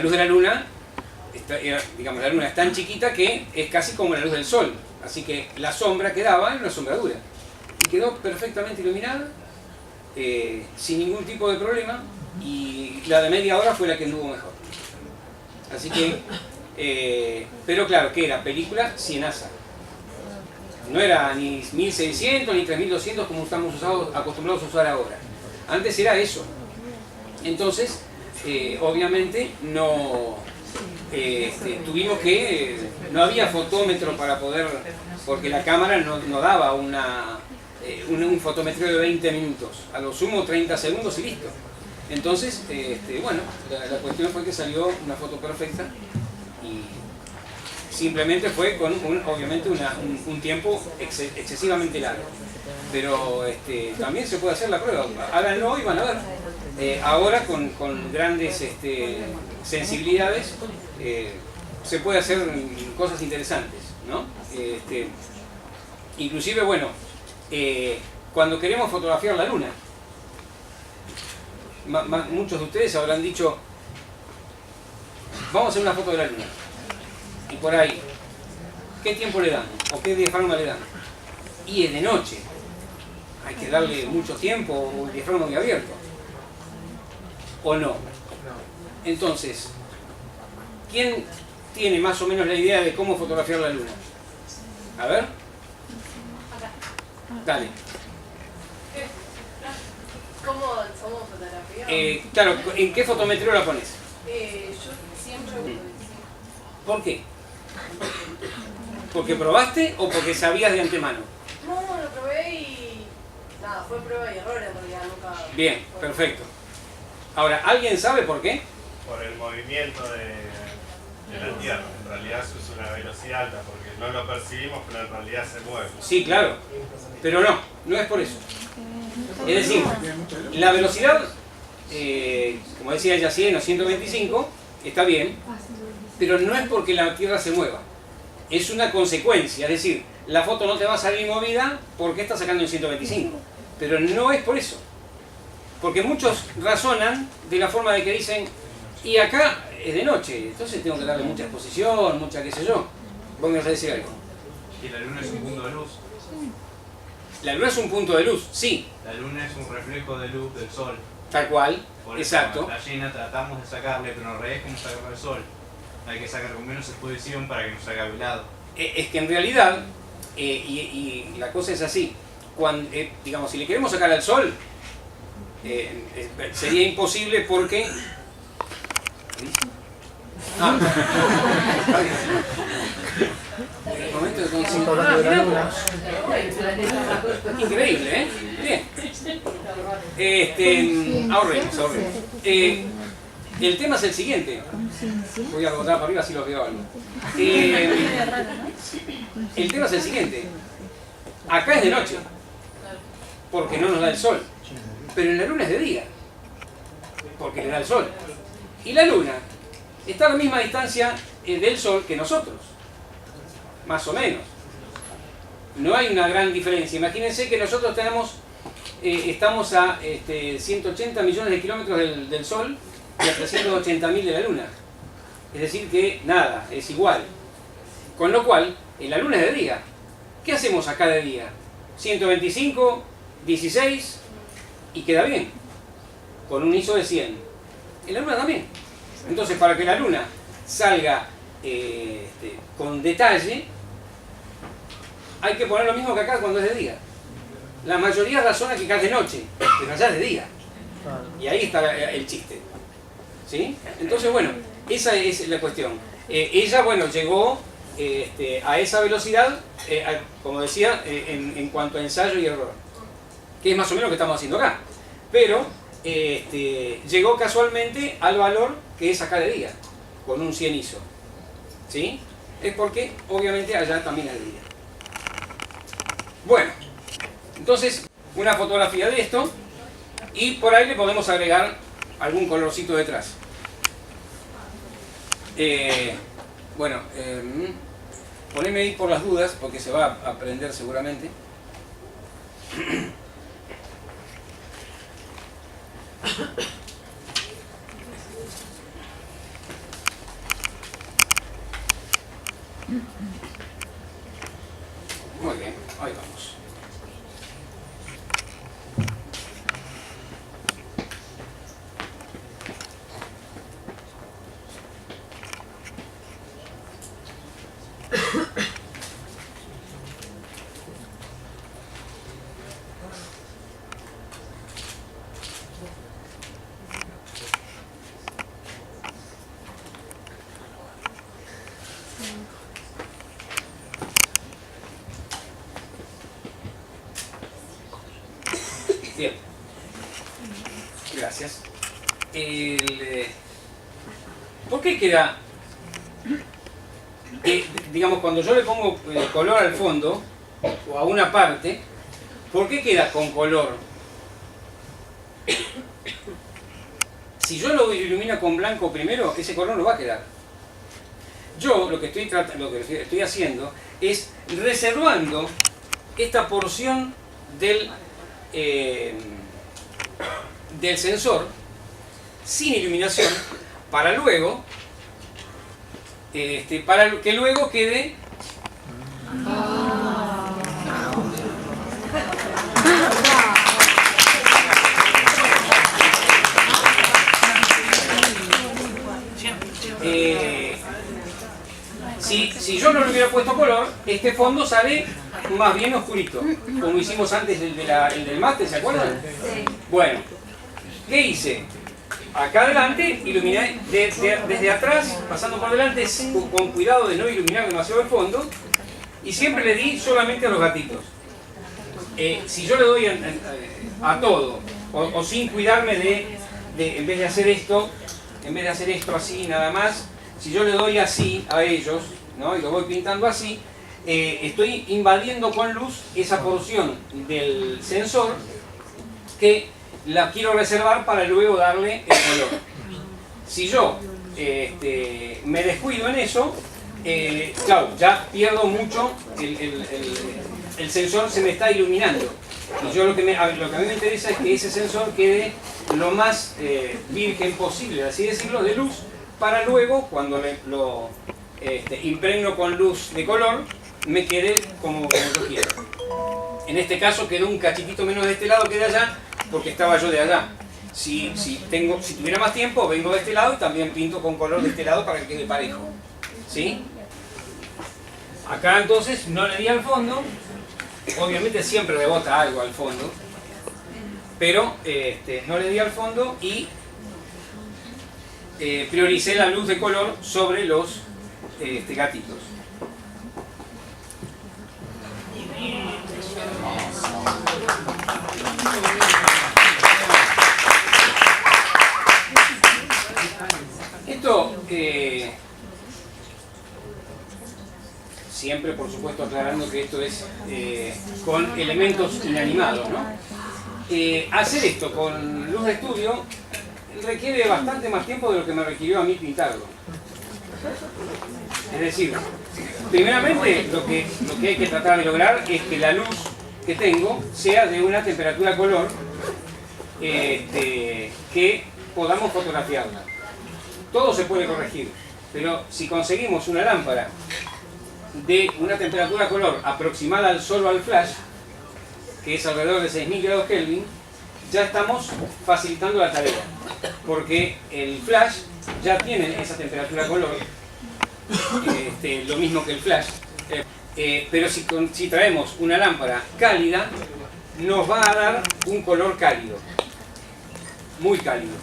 luz de la luna, digamos, la luna es tan chiquita que es casi como la luz del sol, así que la sombra que daba era una sombra dura y quedó perfectamente iluminada, sin ningún tipo de problema, y la de media hora fue la que anduvo mejor. Así que, pero claro, que era película cienaza. No era ni 1600 ni 3200 como estamos acostumbrados a usar ahora. Antes era eso. Entonces, obviamente no tuvimos que, no había fotómetro para poder, porque la cámara no daba un fotometreo de 20 minutos, a lo sumo 30 segundos y listo. Entonces, bueno, la cuestión fue que salió una foto perfecta y simplemente fue con obviamente un tiempo excesivamente largo. Pero también se puede hacer la prueba. Háganlo y van a ver. Ahora con grandes sensibilidades se puede hacer cosas interesantes, ¿no? Inclusive, bueno, cuando queremos fotografiar la luna, muchos de ustedes habrán dicho, vamos a hacer una foto de la luna. Y por ahí, ¿qué tiempo le dan? ¿O qué diafragma le dan? Y es de noche. Hay que darle mucho tiempo, o el diafragma muy abierto. ¿O no? Entonces, ¿quién tiene más o menos la idea de cómo fotografiar la luna? A ver. Dale. ¿Cómo fotografía? Claro, ¿en qué fotometreo la pones? Yo siempre... ¿Por qué? ¿Porque probaste o porque sabías de antemano? No, lo probé y... nada, fue prueba y error en realidad, nunca... Bien, perfecto. Ahora, ¿alguien sabe por qué? Por el movimiento de la Tierra. En realidad eso es una velocidad alta, porque no lo percibimos, pero en realidad se mueve. Sí, claro. Pero no es por eso. Es decir, la velocidad, como decía ella, 100 o 125, está bien, pero no es porque la Tierra se mueva. Es una consecuencia, es decir, la foto no te va a salir movida porque está sacando en 125. Pero no es por eso. Porque muchos razonan de la forma de que dicen, y acá es de noche, entonces tengo que darle mucha exposición, mucha qué sé yo. Vos me vas a decir algo. ¿Y la luna es un punto de luz? La luna es un punto de luz, sí. La luna es un reflejo de luz del sol. Tal cual, Por eso, exacto. la llena tratamos de sacarle, pero en realidad es como sacarle al sol. Hay que sacar con menos exposición para que no salga velado. Es que en realidad, y la cosa es así, cuando, digamos, si le queremos sacar al sol, sería imposible porque... Ah. El momento de increíble, ¿eh? Bien. Ahorremos. El tema es el siguiente. Voy a botar para arriba si los veo algo. El tema es el siguiente. Acá es de noche, porque no nos da el sol. Pero en la luna es de día, porque le da el sol. Y la luna está a la misma distancia del sol que nosotros. Más o menos. No hay una gran diferencia. Imagínense que nosotros estamos a 180 millones de kilómetros del Sol y a 380.000 de la Luna. Es decir que nada, es igual. Con lo cual, en la Luna es de día. ¿Qué hacemos acá de día? 125, 16 y queda bien. Con un ISO de 100. En la Luna también. Entonces, para que la Luna salga con detalle, hay que poner lo mismo que acá cuando es de día. La mayoría razona que acá es de noche, pero allá es de día. Y ahí está el chiste. ¿Sí? Entonces, bueno, esa es la cuestión. Ella, bueno, llegó a esa velocidad, como decía, en cuanto a ensayo y error. Que es más o menos lo que estamos haciendo acá. Pero llegó casualmente al valor que es acá de día, con un 100 ISO. ¿Sí? Es porque, obviamente, allá también es de día. Bueno, entonces una fotografía de esto y por ahí le podemos agregar algún colorcito detrás. Bueno, poneme ahí por las dudas porque se va a aprender seguramente. Muy bien, ahí vamos. Bien, gracias. ¿Por qué queda, digamos, cuando yo le pongo color al fondo o a una parte, ¿por qué queda con color? Si yo lo ilumino con blanco primero, ese color no va a quedar. Yo lo que estoy haciendo es reservando esta porción del sensor sin iluminación para luego para que luego quede si yo no le hubiera puesto color, este fondo sale más bien oscurito, como hicimos antes el del máster, ¿se acuerdan? Sí. Bueno, ¿qué hice? Acá adelante iluminé desde atrás, pasando por delante, con cuidado de no iluminar demasiado el fondo, y siempre le di solamente a los gatitos. Si yo le doy a todo, o sin cuidarme en vez de hacer esto así nada más, si yo le doy así a ellos, ¿no? Y lo voy pintando así, estoy invadiendo con luz esa porción del sensor que la quiero reservar para luego darle el color. Si yo me descuido en eso, claro, ya pierdo mucho, el sensor se me está iluminando. Y yo lo que a mí me interesa es que ese sensor quede lo más virgen posible, así decirlo, de luz, para luego, cuando lo impregno con luz de color, me quede como yo quiero. En este caso quedó un cachitito menos de este lado que de allá, porque estaba yo de allá. Si tuviera más tiempo, vengo de este lado y también pinto con color de este lado para que quede parejo. ¿Sí? Acá entonces no le di al fondo, obviamente siempre rebota algo al fondo, pero no le di al fondo y prioricé la luz de color sobre los gatitos. Esto, siempre por supuesto aclarando que esto es con elementos inanimados, ¿no? Hacer esto con luz de estudio requiere bastante más tiempo de lo que me requirió a mí pintarlo. Es decir, primeramente lo que hay que tratar de lograr es que la luz que tengo sea de una temperatura color que podamos fotografiarla. Todo se puede corregir, pero si conseguimos una lámpara de una temperatura color aproximada solo al flash, que es alrededor de 6000 grados Kelvin, ya estamos facilitando la tarea, porque el flash ya tiene esa temperatura color, lo mismo que el flash, pero si traemos una lámpara cálida, nos va a dar un color cálido, muy cálido.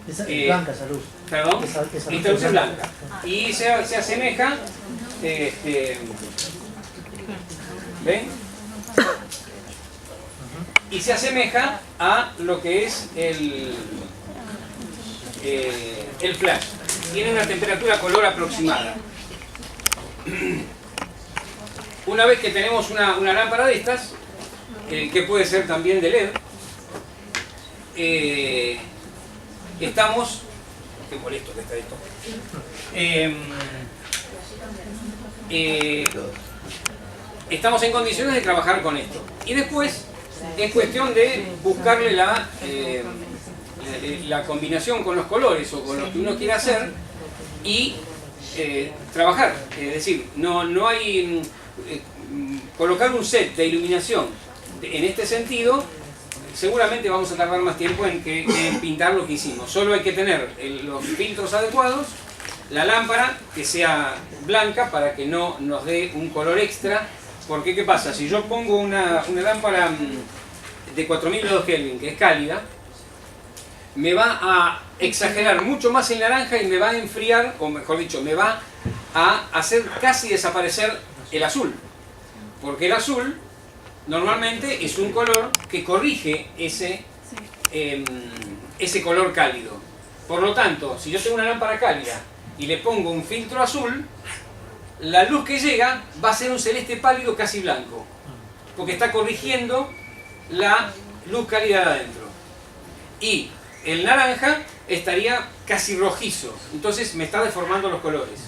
Es blanca esa luz. Perdón, esta luz es blanca y se asemeja, ¿ven? Y se asemeja a lo que es el flash. Tiene una temperatura color aproximada. Una vez que tenemos una lámpara de estas, que puede ser también de LED, estamos... Qué molesto que está esto. Estamos en condiciones de trabajar con esto. Y después es cuestión de buscarle la combinación con los colores o con lo que uno quiera hacer y trabajar. Es decir, no hay... colocar un set de iluminación en este sentido, seguramente vamos a tardar más tiempo en pintar lo que hicimos. Solo hay que tener los filtros adecuados, la lámpara que sea blanca para que no nos dé un color extra. Porque ¿qué pasa? Si yo pongo una lámpara de 4000 grados Kelvin que es cálida, me va a exagerar mucho más el naranja y me va a enfriar, o mejor dicho, me va a hacer casi desaparecer el azul. Porque el azul normalmente es un color que corrige ese color cálido. Por lo tanto, si yo tengo una lámpara cálida y le pongo un filtro azul, la luz que llega va a ser un celeste pálido casi blanco, porque está corrigiendo la luz cálida de adentro. Y el naranja estaría casi rojizo, entonces me está deformando los colores.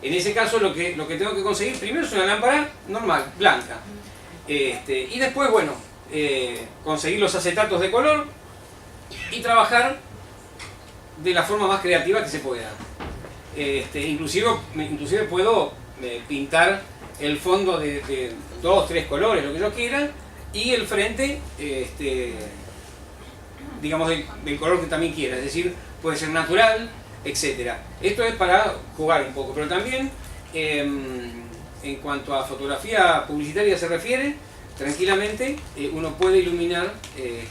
En ese caso lo que tengo que conseguir primero es una lámpara normal, blanca. Y después, bueno, conseguir los acetatos de color y trabajar de la forma más creativa que se pueda. Inclusive puedo pintar el fondo de 2, 3 colores, lo que yo quiera, y el frente, digamos, del color que también quiera, es decir, puede ser natural, etc. Esto es para jugar un poco, pero también en cuanto a fotografía publicitaria se refiere, tranquilamente uno puede iluminar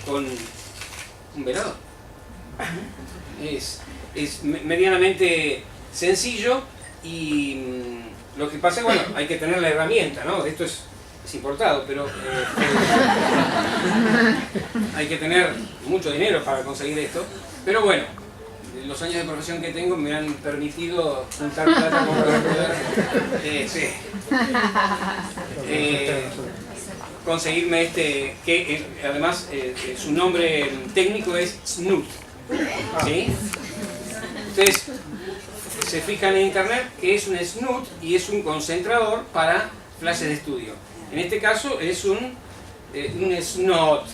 con un velador. Es medianamente sencillo y lo que pasa es, bueno, hay que tener la herramienta, ¿no? Esto es es importado, pero hay que tener mucho dinero para conseguir esto. Pero bueno, los años de profesión que tengo me han permitido juntar plata como para poder conseguirme este, que además su nombre técnico es Snoot. ¿Sí? Ustedes se fijan en internet que es un Snoot y es un concentrador para flashes de estudio. En este caso es un Snot, ¿no?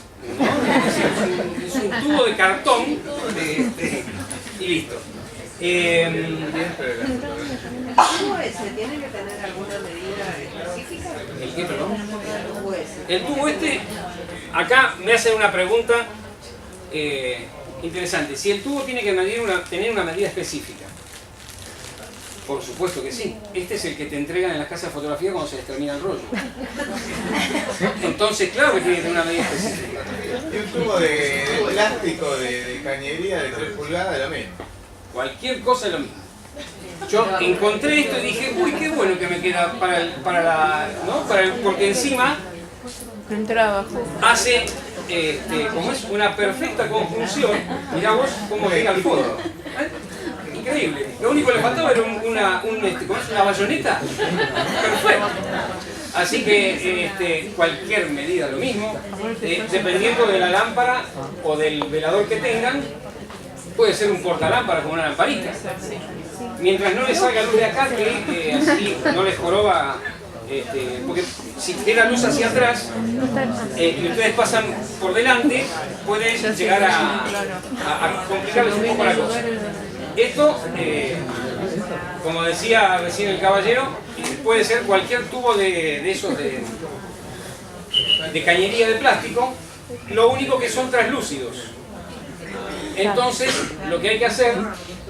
Es un tubo de cartón y listo. ¿El tubo ese tiene que tener alguna medida específica? ¿El qué, perdón? El tubo ese. El tubo este, acá me hacen una pregunta interesante. Si el tubo tiene que tener una medida específica. Por supuesto que sí. Este es el que te entregan en las casas de fotografía cuando se les termina el rollo. Entonces, claro que tiene que tener una medida específica. Y un tubo de plástico de cañería de 3 pulgadas, lo mismo. Cualquier cosa es lo mismo. Yo encontré esto y dije, uy, qué bueno que me queda porque encima hace como es una perfecta conjunción. Mirá vos cómo llega al fondo. Increíble. Lo único que le faltaba era una bayoneta. Perfecto. Así que cualquier medida lo mismo, dependiendo de la lámpara o del velador que tengan, puede ser un portalámpara como una lamparita. Mientras no les salga luz de acá, que así no les joroba, porque si queda luz hacia atrás y ustedes pasan por delante, pueden llegar a complicarles un poco la cosa. Esto, como decía recién el caballero, puede ser cualquier tubo de esos de cañería de plástico, lo único que son translúcidos. Entonces, lo que hay que hacer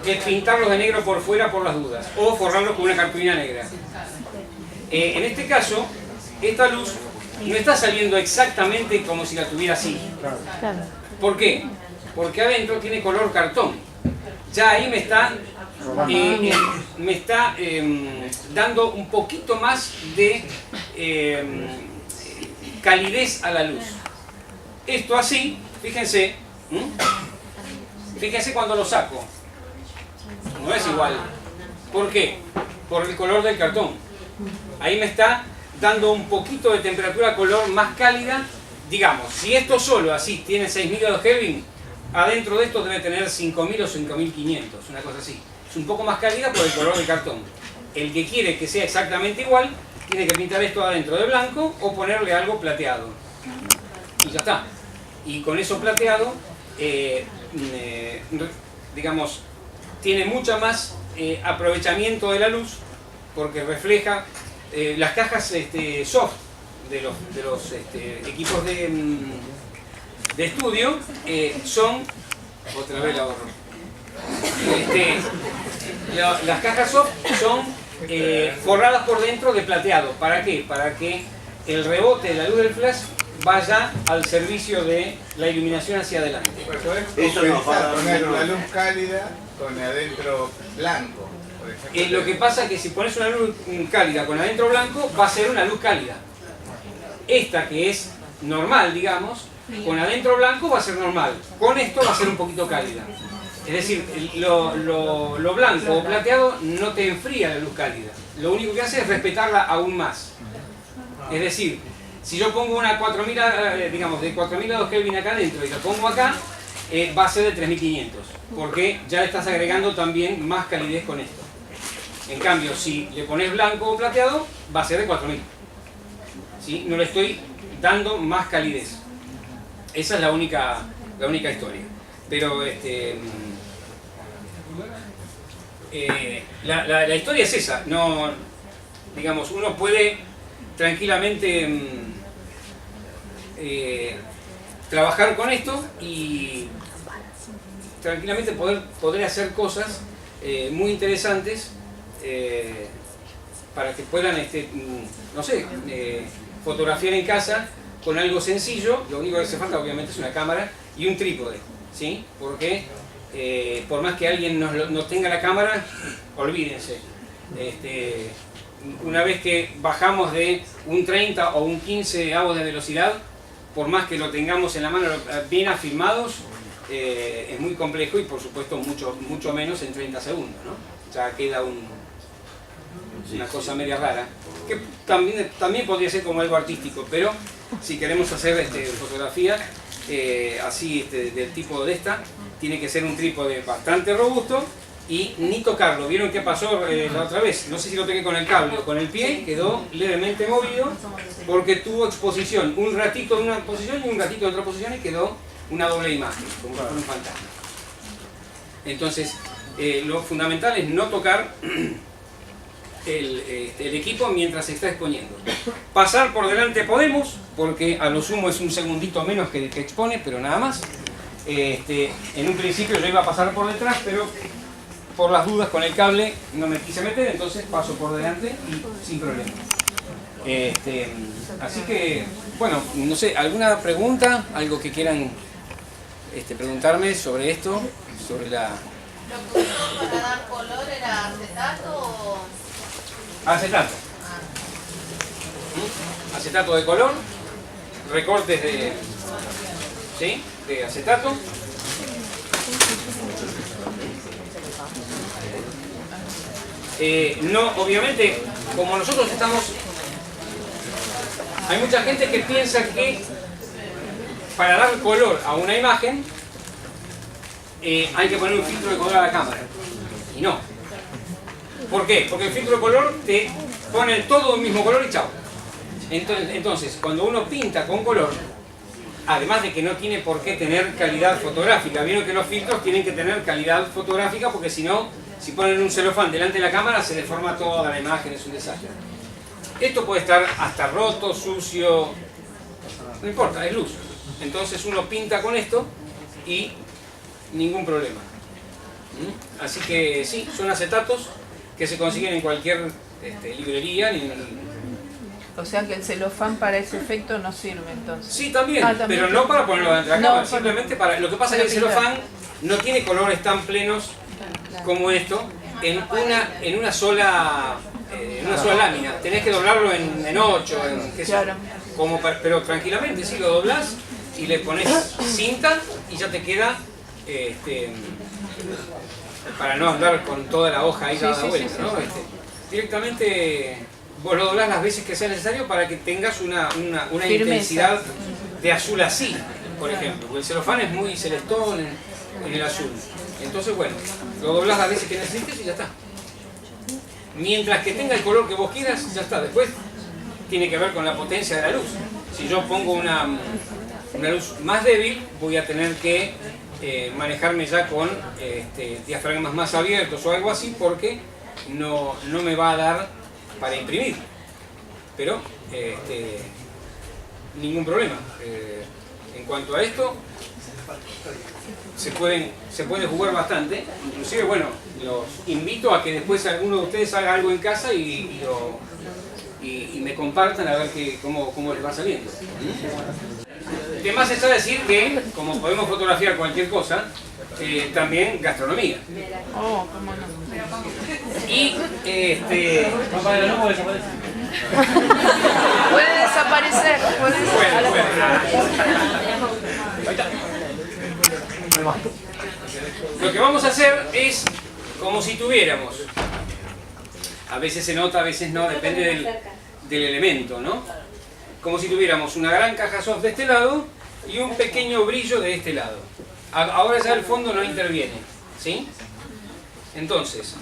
es pintarlos de negro por fuera por las dudas, o forrarlos con una cartulina negra. En este caso, esta luz no está saliendo exactamente como si la tuviera así. ¿Por qué? Porque adentro tiene color cartón. Ya ahí me está dando un poquito más de calidez a la luz. Esto así, fíjense, fíjense cuando lo saco, no es igual. ¿Por qué? Por el color del cartón. Ahí me está dando un poquito de temperatura color más cálida. Digamos, si esto solo así tiene 6000 grados Kelvin, adentro de esto debe tener 5000 o 5500, una cosa así. Es un poco más cálida por el color del cartón. El que quiere que sea exactamente igual, tiene que pintar esto adentro de blanco o ponerle algo plateado. Y ya está. Y con eso plateado, digamos, tiene mucha más aprovechamiento de la luz, porque refleja las cajas soft de los equipos de estudio son, otra vez la ahorro, las cajas soft son forradas por dentro de plateado. ¿Para qué? Para que el rebote de la luz del flash vaya al servicio de la iluminación hacia adelante. Eso no para poner una luz cálida con adentro blanco. Lo que pasa es que si pones una luz cálida con adentro blanco, va a ser una luz cálida. Esta que es normal, digamos, con adentro blanco va a ser normal. Con esto va a ser un poquito cálida. Es decir, lo blanco o plateado no te enfría la luz cálida. Lo único que hace es respetarla aún más. Es decir, si yo pongo una 4000, digamos, de 4000 grados Kelvin acá adentro y la pongo acá, va a ser de 3500. Porque ya le estás agregando también más calidez con esto. En cambio, si le pones blanco o plateado, va a ser de 4000. ¿Sí? No le estoy dando más calidez. Esa es la única historia. Pero la historia es esa. No, digamos, uno puede tranquilamente trabajar con esto y tranquilamente poder hacer cosas muy interesantes para que puedan, no sé, fotografiar en casa con algo sencillo. Lo único que hace falta obviamente es una cámara y un trípode, ¿sí? Porque por más que alguien no tenga la cámara, olvídense. una vez que bajamos de un 30 o un 15 avos de velocidad, por más que lo tengamos en la mano bien afirmados, es muy complejo y por supuesto mucho menos en 30 segundos, ¿no? Ya queda una cosa media rara, que también podría ser como algo artístico, pero si queremos hacer fotografía así del tipo de esta, tiene que ser un trípode bastante robusto y ni tocarlo. ¿Vieron qué pasó la otra vez? No sé si lo toqué con el cable o con el pie, quedó levemente movido porque tuvo exposición un ratito en una posición y un ratito en otra posición y quedó una doble imagen, como si fuera un fantasma. Entonces, lo fundamental es no tocar el equipo mientras se está exponiendo. Pasar por delante podemos, porque a lo sumo es un segundito menos que expone, pero nada más. En un principio yo iba a pasar por detrás, pero por las dudas con el cable no me quise meter, entonces paso por delante y sin problema. Así que, bueno, no sé, ¿alguna pregunta? ¿Algo que quieran preguntarme sobre esto? Sobre la... ¿Lo que usó para dar color era acetato o...? Acetato. Acetato de color, recortes de acetato. No, obviamente, como nosotros estamos... Hay mucha gente que piensa que para dar color a una imagen hay que poner un filtro de color a la cámara. Y no. ¿Por qué? Porque el filtro de color te pone todo el mismo color y chao. Entonces, cuando uno pinta con color, además de que no tiene por qué tener calidad fotográfica, vieron que los filtros tienen que tener calidad fotográfica porque si no, si ponen un celofán delante de la cámara se deforma toda la imagen, es un desastre. Esto puede estar hasta roto, sucio, no importa, es luz. Entonces uno pinta con esto y ningún problema. Así que sí, son acetatos que se consiguen en cualquier librería. O sea que el celofán para ese efecto no sirve entonces. Sí, también, pero no para ponerlo dentro de la cámara, simplemente para... Lo que pasa es que el celofán no tiene colores tan plenos como esto en una sola lámina. Tenés que doblarlo en 8, pero tranquilamente, si lo doblás y le pones cinta y ya te queda para no andar con toda la hoja ahí dada vuelta, ¿no? Directamente vos lo doblás las veces que sea necesario para que tengas una intensidad de azul así, por ejemplo, porque el celofán es muy celestón en el azul. Entonces, bueno, lo doblás las veces que necesites y ya está. Mientras que tenga el color que vos quieras, ya está. Después tiene que ver con la potencia de la luz. Si yo pongo una luz más débil, voy a tener que manejarme ya con diafragmas más abiertos o algo así, porque no me va a dar para imprimir. Pero ningún problema. En cuanto a esto, se puede jugar bastante. Inclusive, bueno, los invito a que después alguno de ustedes haga algo en casa y me compartan a ver cómo les va saliendo. De más está decir que, como podemos fotografiar cualquier cosa, también gastronomía. Oh, cómo no. Y Papá de la luz desaparece. Puede desaparecer, Lo que vamos a hacer es como si tuviéramos, a veces se nota, a veces no, depende del elemento, ¿no? Como si tuviéramos una gran caja soft de este lado y un pequeño brillo de este lado. Ahora ya el fondo no interviene, ¿sí? Entonces,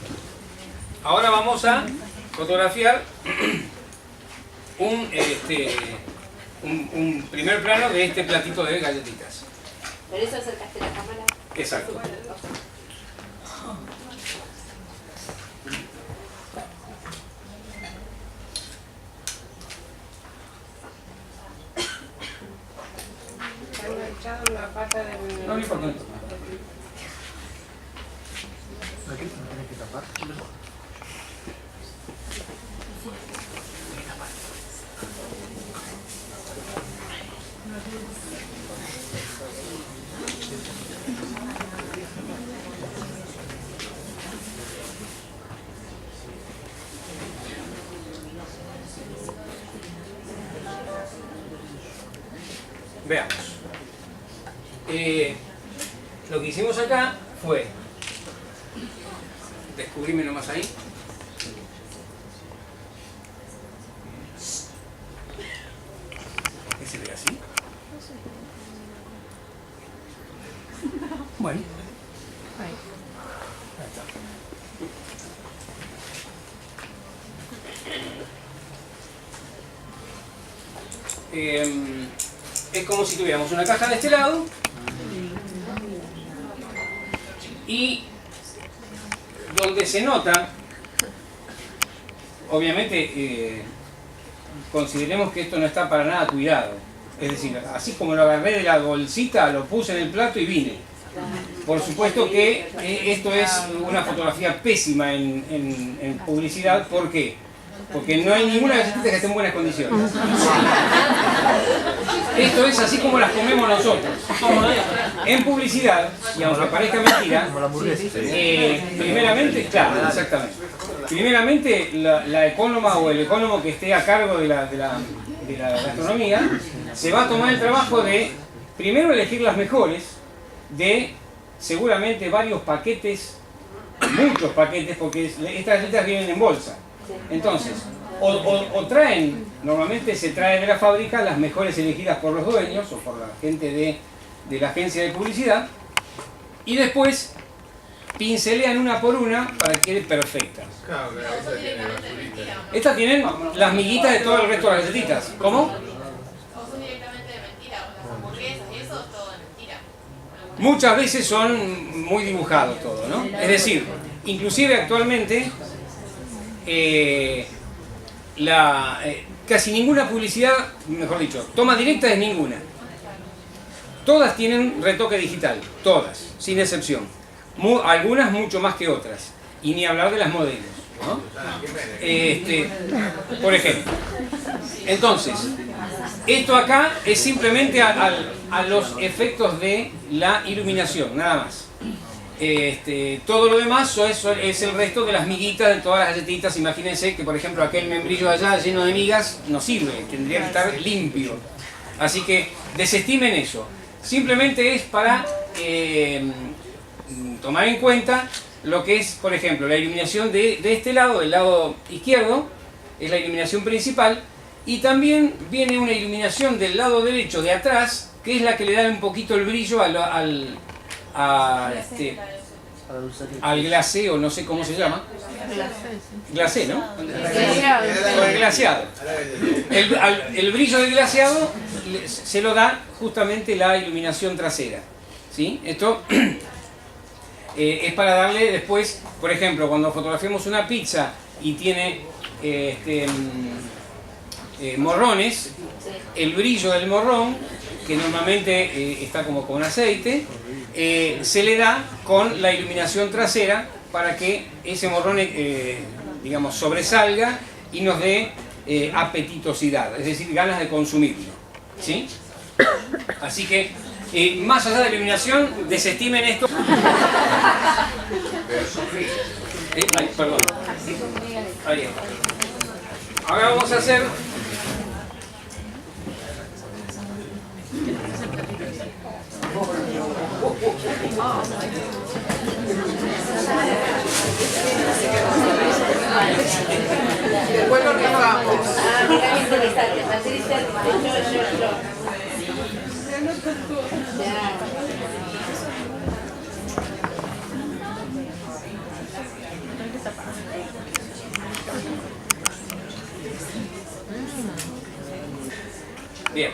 ahora vamos a fotografiar un primer plano de este platito de galletitas. ¿Por eso acercaste la cámara? Exacto. No importa. Veamos. Lo que hicimos acá fue, descubrime nomás ahí. ¿Qué se ve así? Bueno. Ahí está. Es como si tuviéramos una caja de este lado y donde se nota, obviamente consideremos que esto no está para nada cuidado, es decir, así como lo agarré de la bolsita, lo puse en el plato y vine. Por supuesto que esto es una fotografía pésima en publicidad. ¿Por qué? Porque no hay ninguna galletita que esté en buenas condiciones. Esto es así como las comemos nosotros. En publicidad, y aunque parezca mentira, primeramente, claro, exactamente. Primeramente, la ecónoma o el ecónomo que esté a cargo de la gastronomía se va a tomar el trabajo de primero elegir las mejores de seguramente varios paquetes, muchos paquetes, porque estas galletas vienen en bolsa. Entonces, o traen, normalmente se trae de la fábrica las mejores elegidas por los dueños o por la gente de la agencia de publicidad, y después pincelean una por una para que quede perfecta. Estas tienen las miguitas de todo el resto de las galletitas. ¿Cómo? Muchas veces son muy dibujados todo, ¿no? Es decir, inclusive actualmente casi ninguna publicidad, mejor dicho, toma directa es ninguna. Todas tienen retoque digital, todas, sin excepción. Algunas mucho más que otras. Y ni hablar de las modelos, ¿no? Por ejemplo. Entonces, esto acá es simplemente a los efectos de la iluminación, nada más. Todo lo demás es el resto de las miguitas de todas las galletitas. Imagínense que, por ejemplo, aquel membrillo allá lleno de migas no sirve, tendría que estar limpio. Así que desestimen eso. Simplemente es para tomar en cuenta lo que es, por ejemplo, la iluminación de este lado, del lado izquierdo, es la iluminación principal, y también viene una iluminación del lado derecho de atrás, que es la que le da un poquito el brillo al glacé, o no sé cómo se llama. Glacé, ¿no? El glaseado. El brillo del glaseado se lo da justamente la iluminación trasera, ¿sí? Esto es para darle después, por ejemplo, cuando fotografiamos una pizza y tiene morrones, el brillo del morrón, que normalmente está como con aceite, se le da con la iluminación trasera para que ese morrón digamos, sobresalga y nos dé apetitosidad, es decir, ganas de consumirlo, ¿sí? Así que más allá de la iluminación, desestimen esto. Ay, perdón. Ahí está. Ahora vamos a hacer después lo rifamos. Mira qué interesante. Patricia, yo. bien.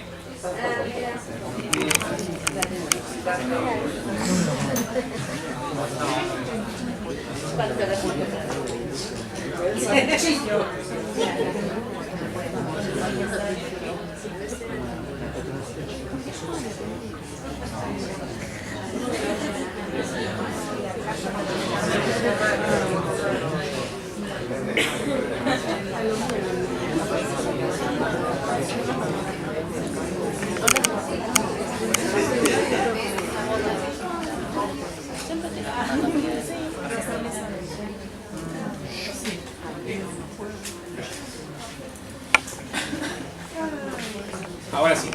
Ahora sí.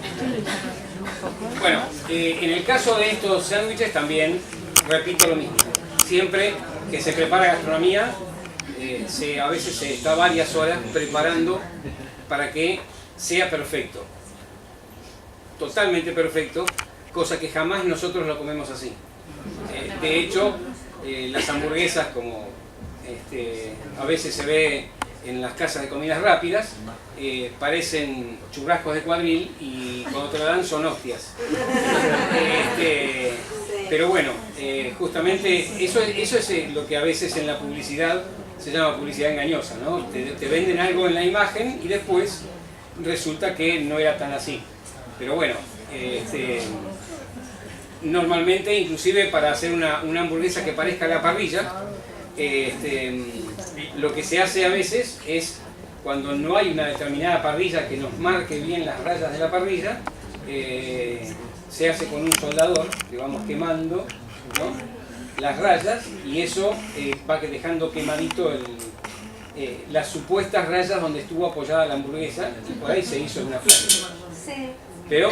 En el caso de estos sándwiches también repito lo mismo. Siempre que se prepara gastronomía, a veces se está varias horas preparando para que sea perfecto. Totalmente perfecto, cosa que jamás nosotros lo comemos así. De hecho, las hamburguesas, como a veces se ve en las casas de comidas rápidas, parecen churrascos de cuadril y cuando te la dan son hostias. Pero bueno, justamente eso es lo que a veces en la publicidad se llama publicidad engañosa, ¿no? Te venden algo en la imagen y después resulta que no era tan así. Pero bueno, normalmente, inclusive para hacer una hamburguesa que parezca a la parrilla, lo que se hace a veces es, cuando no hay una determinada parrilla que nos marque bien las rayas de la parrilla, se hace con un soldador, que vamos quemando, ¿no?, las rayas, y eso va dejando quemadito las supuestas rayas donde estuvo apoyada la hamburguesa, y por ahí se hizo una flecha. Pero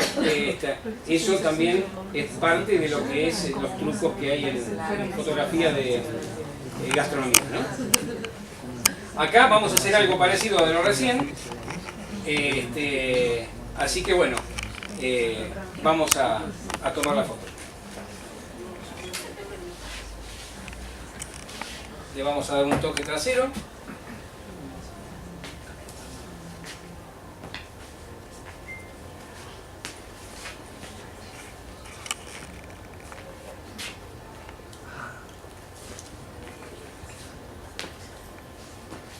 eso también es parte de lo que es los trucos que hay en fotografía de gastronomía, ¿no? Acá vamos a hacer algo parecido a de lo recién, así que bueno, vamos a tomar la foto. Le vamos a dar un toque trasero.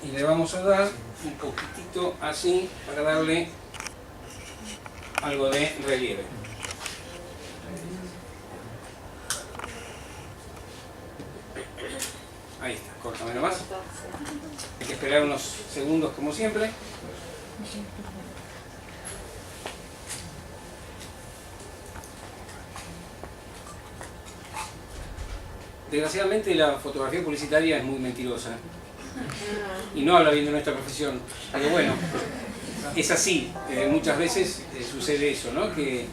Y le vamos a dar un poquitito así para darle algo de relieve. Ahí está, córtame nomás. Hay que esperar unos segundos como siempre. Desgraciadamente la fotografía publicitaria es muy mentirosa y no habla bien de nuestra profesión, pero bueno, es así. Muchas veces sucede eso, ¿no? Que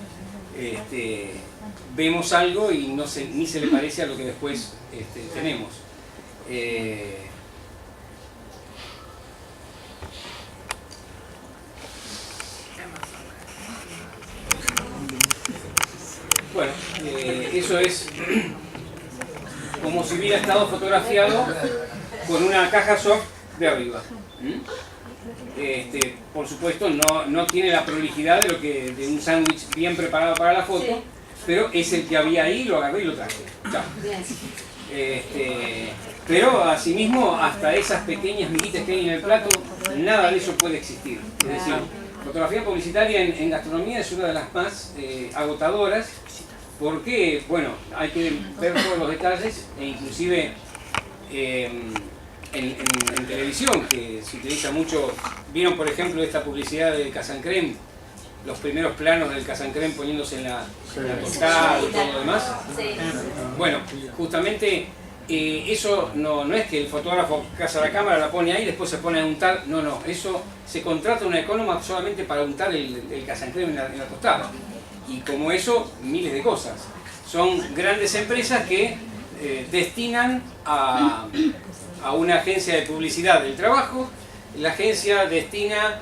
vemos algo y ni se le parece a lo que después tenemos. Bueno, eso es como si hubiera estado fotografiado con una caja soft de arriba. Por supuesto no tiene la prolijidad de un sándwich bien preparado para la foto, sí, pero es el que había ahí, lo agarré y lo traje. Chao. Pero asimismo, hasta esas pequeñas miguitas que hay en el plato, nada de eso puede existir. Es decir, fotografía publicitaria en gastronomía es una de las más agotadoras, porque, bueno, hay que ver todos los detalles, e inclusive en televisión, que se utiliza mucho. ¿Vieron, por ejemplo, esta publicidad de Casancrem? Los primeros planos del Casancrem poniéndose en la tostada y todo lo demás. Bueno, justamente eso no es que el fotógrafo caza la cámara, la pone ahí y después se pone a untar. No, eso se contrata una ecónoma solamente para untar el Casancrem en la tostada. Y como eso, miles de cosas. Son grandes empresas que destinan a una agencia de publicidad del trabajo. La agencia destina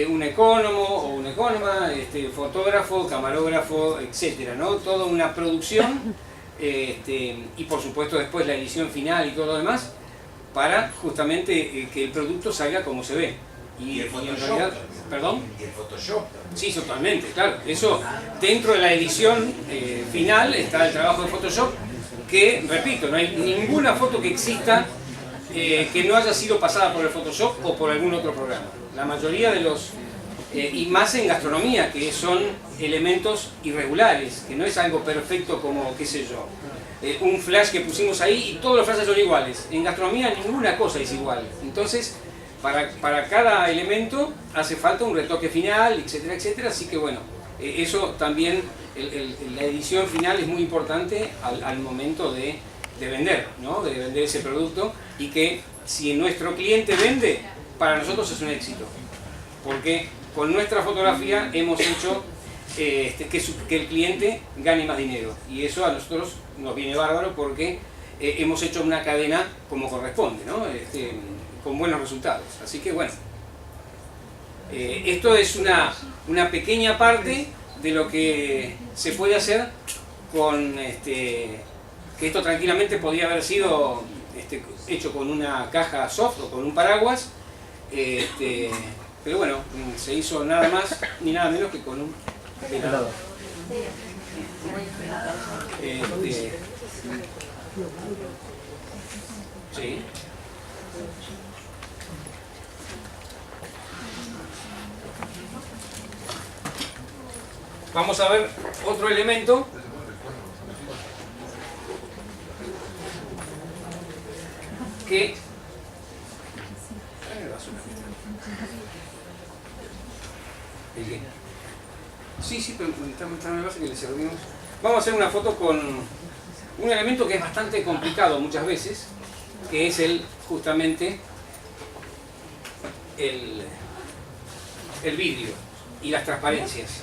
un ecónomo o una ecónoma, fotógrafo, camarógrafo, etcétera, ¿no? Toda una producción, y por supuesto después la edición final y todo lo demás, para justamente que el producto salga como se ve. Y el Photoshop, en realidad, ¿perdón? ¿Y el Photoshop? Sí, totalmente, claro. Eso, dentro de la edición final está el trabajo de Photoshop, que, repito, no hay ninguna foto que exista que no haya sido pasada por el Photoshop o por algún otro programa. La mayoría de los, y más en gastronomía, que son elementos irregulares, que no es algo perfecto como, qué sé yo, un flash que pusimos ahí y todos los flashes son iguales. En gastronomía ninguna cosa es igual. Entonces, para cada elemento hace falta un retoque final, etcétera, etcétera. Así que bueno, eso también, la edición final es muy importante al momento de vender, ¿no? De vender ese producto, y que si nuestro cliente vende, para nosotros es un éxito, porque con nuestra fotografía hemos hecho que el cliente gane más dinero. Y eso a nosotros nos viene bárbaro porque hemos hecho una cadena como corresponde, ¿no? Con buenos resultados. Así que bueno, esto es una pequeña parte de lo que se puede hacer con que esto tranquilamente podría haber sido hecho con una caja soft o con un paraguas, pero bueno, se hizo nada más ni nada menos que con un pelador. Sí. Vamos a ver otro elemento que sí, pero me parece que le servimos. Vamos a hacer una foto con un elemento que es bastante complicado muchas veces, que es justamente el vidrio y las transparencias.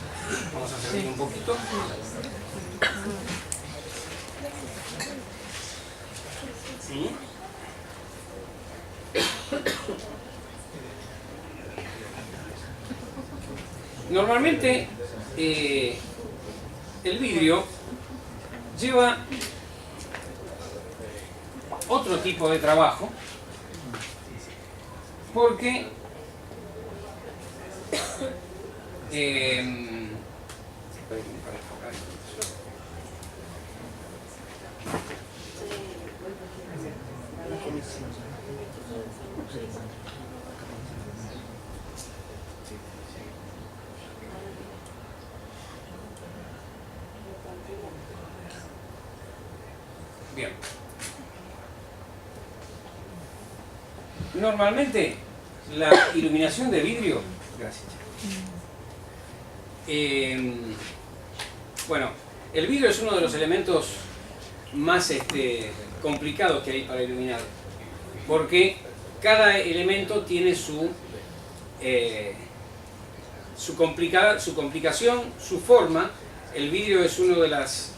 Vamos a servir un poquito. ¿Sí? Normalmente el vidrio lleva otro tipo de trabajo porque bien. Normalmente la iluminación de vidrio, gracias. Bueno, el vidrio es uno de los elementos más complicados que hay para iluminar, porque cada elemento tiene su complicación, su forma. El vidrio es uno de las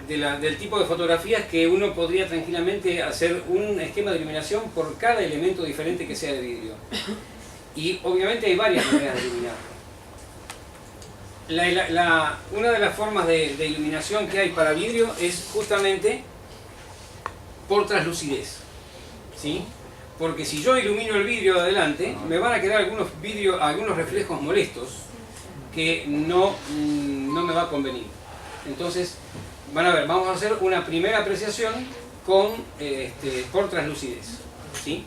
del tipo de fotografías que uno podría tranquilamente hacer un esquema de iluminación por cada elemento diferente que sea de vidrio. Y obviamente hay varias maneras de iluminar. Una de las formas de iluminación que hay para vidrio es justamente por translucidez, ¿sí? Porque si yo ilumino el vidrio de adelante, me van a quedar algunos reflejos molestos que no me va a convenir. Entonces, van a ver, vamos a hacer una primera apreciación por translucidez, ¿sí?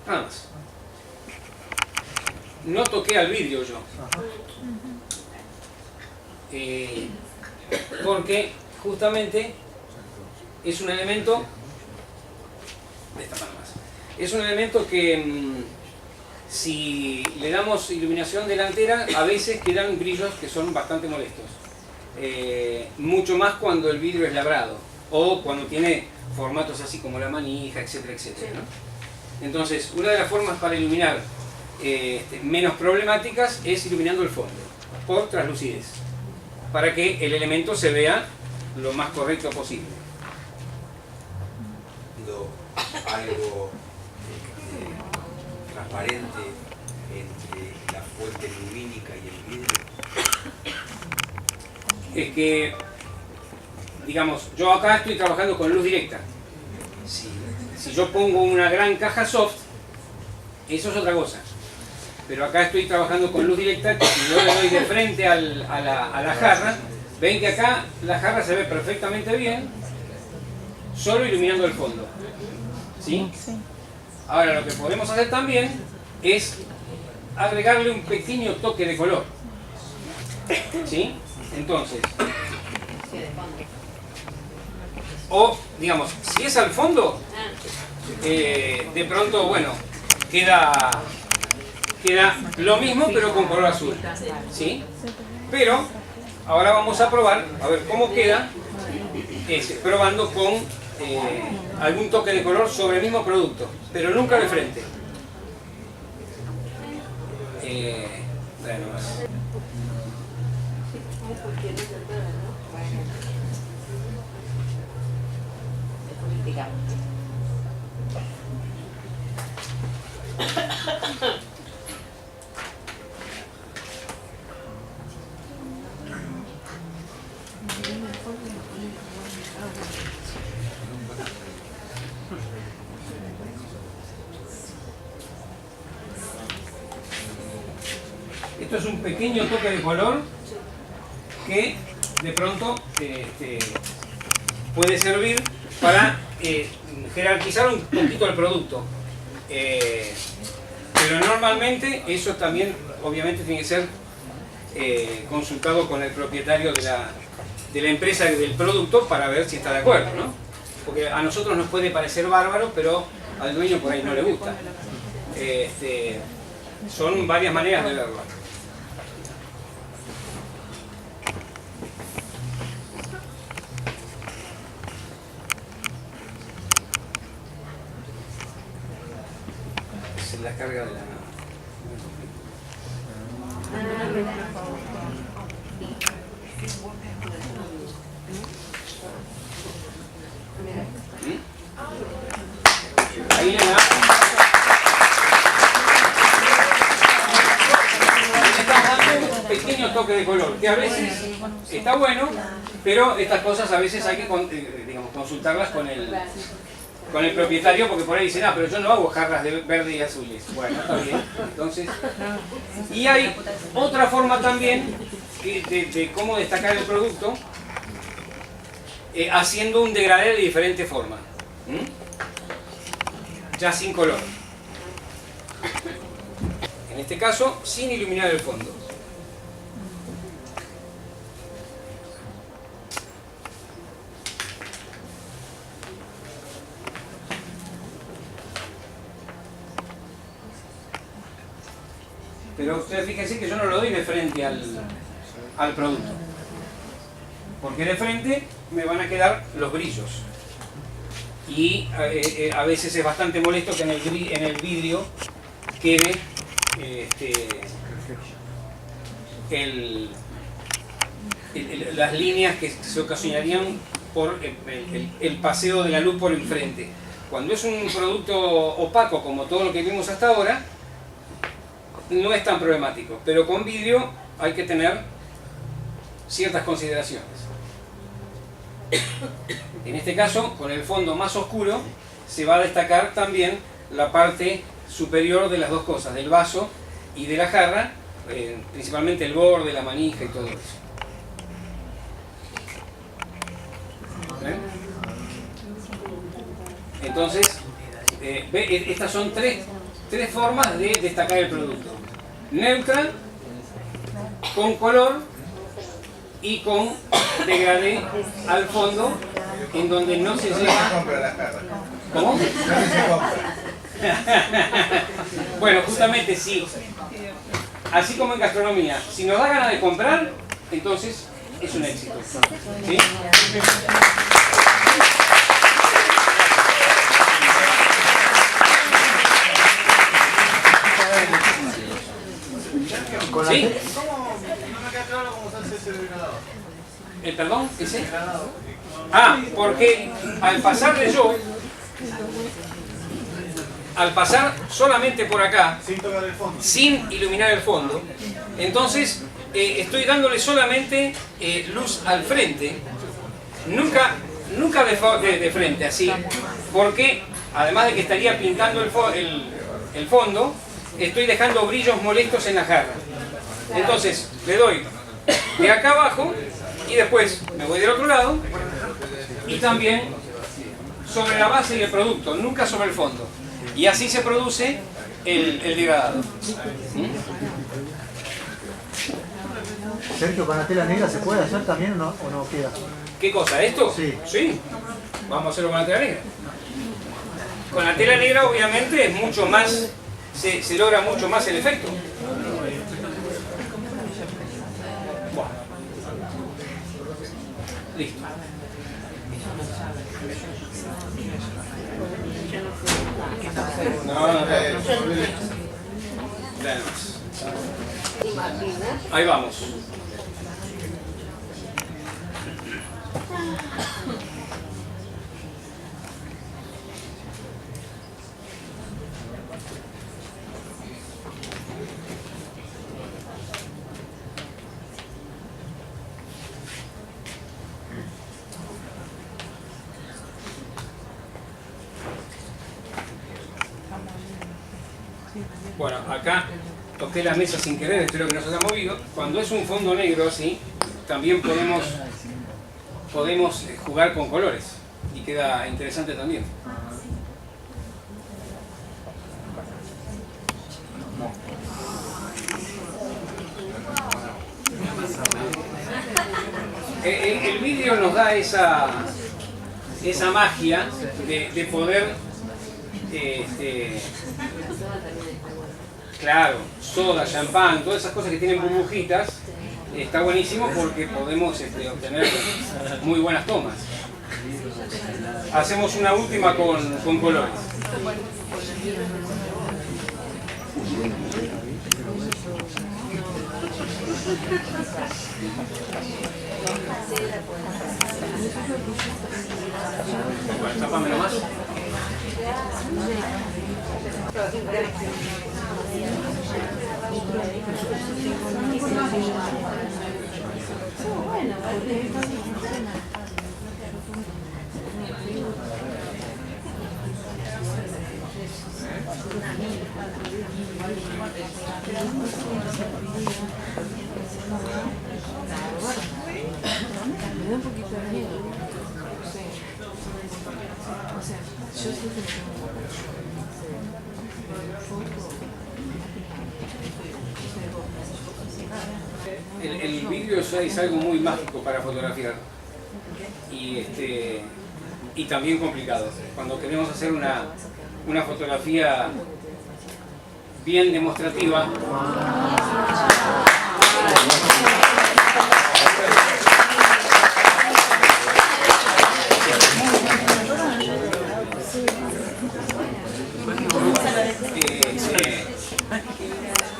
Nada más. No toqué al vidrio yo. Porque justamente es un elemento de esta manera más. Es un elemento que si le damos iluminación delantera a veces quedan brillos que son bastante molestos, mucho más cuando el vidrio es labrado o cuando tiene formatos así como la manija, etcétera, etcétera, ¿no? Entonces, una de las formas para iluminar menos problemáticas es iluminando el fondo por translucidez, para que el elemento se vea lo más correcto posible. Algo transparente entre la fuente lumínica y el vidrio. Es que, digamos, yo acá estoy trabajando con luz directa. Si yo pongo una gran caja soft, eso es otra cosa. Pero acá estoy trabajando con luz directa, que si yo le doy de frente a la jarra, ven que acá la jarra se ve perfectamente bien, solo iluminando el fondo. ¿Sí? Ahora lo que podemos hacer también es agregarle un pequeño toque de color. ¿Sí? Entonces, o digamos, si es al fondo, de pronto, bueno, queda queda lo mismo pero con color azul, ¿sí? Pero ahora vamos a probar a ver cómo queda probando con algún toque de color sobre el mismo producto, pero nunca de frente. Bueno, más. Esto es un pequeño toque de color que de pronto puede servir para jerarquizar un poquito el producto. Pero normalmente eso también obviamente tiene que ser consultado con el propietario de la empresa del producto para ver si está de acuerdo, ¿no? Porque a nosotros nos puede parecer bárbaro, pero al dueño por ahí no le gusta. Son varias maneras de verlo. La carga de la nave. Ahí le da. Un pequeño toque de color, que a veces está bueno, pero estas cosas a veces hay que digamos, consultarlas con el propietario, porque por ahí dicen, ah, pero yo no hago jarras de verde y azules. Bueno, está bien. Entonces, y hay otra forma también de cómo destacar el producto, haciendo un degradé de diferente forma. Ya sin color. En este caso, sin iluminar el fondo. Pero ustedes fíjense que yo no lo doy de frente al producto, porque de frente me van a quedar los brillos y a veces es bastante molesto que en el vidrio quede las líneas que se ocasionarían por el paseo de la luz por enfrente. Cuando es un producto opaco como todo lo que vimos hasta ahora, no es tan problemático, pero con vidrio hay que tener ciertas consideraciones. En este caso, con el fondo más oscuro, se va a destacar también la parte superior de las dos cosas, del vaso y de la jarra, principalmente el borde, la manija y todo eso. ¿Ven? Entonces, estas son tres formas de destacar el producto: neutra, con color y con degradé al fondo, en donde no se llega. ¿Cómo? Bueno, justamente sí. Así como en gastronomía, si nos da ganas de comprar, entonces es un éxito. ¿Sí? ¿Sí? No me queda claro cómo se hace ese degradado. ¿Perdón? ¿Ese? Ah, porque al pasar de yo, al pasar solamente por acá, sin iluminar el fondo, entonces estoy dándole solamente luz al frente, nunca de frente, así, porque además de que estaría pintando el fondo, estoy dejando brillos molestos en la jarra. Entonces le doy de acá abajo y después me voy del otro lado y también sobre la base y el producto, nunca sobre el fondo. Y así se produce el degradado. Sergio, ¿con la tela negra se puede hacer también o no queda? ¿Qué cosa? ¿Esto? Sí. Sí. Vamos a hacerlo con la tela negra. Con la tela negra obviamente es mucho más se logra mucho más el efecto. Bueno. Listo. No. Ahí vamos. Bueno, acá toqué la mesa sin querer, espero que no se haya movido. Cuando es un fondo negro así, también podemos jugar con colores y queda interesante también. El vidrio nos da esa magia de poder, claro, soda, champán, todas esas cosas que tienen burbujitas, está buenísimo porque podemos obtener muy buenas tomas. Hacemos una última con colores. Bueno, tápamelo más. Me da un poquito de miedo. O sea, yo sé que El vidrio es algo muy mágico para fotografiar y también complicado. Cuando queremos hacer una fotografía bien demostrativa,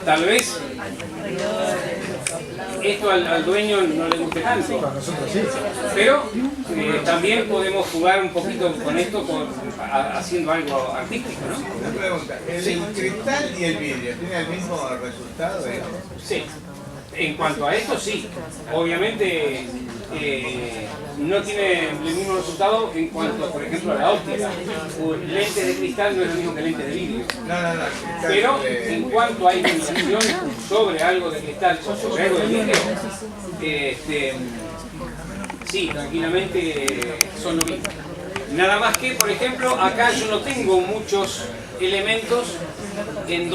tal vez esto al dueño no le guste tanto, pero también podemos jugar un poquito con esto haciendo algo artístico, ¿no? Una pregunta, ¿el cristal y el vidrio tienen el mismo resultado? Sí, en cuanto a esto sí, obviamente no tiene el mismo resultado en cuanto, por ejemplo, a la óptica. Un lente de cristal no es lo mismo que lente de vidrio. No. Pero en cuanto a iluminación sobre algo de cristal o sobre algo de vidrio, sí, tranquilamente son lo mismo. Nada más que, por ejemplo, acá yo no tengo muchos elementos en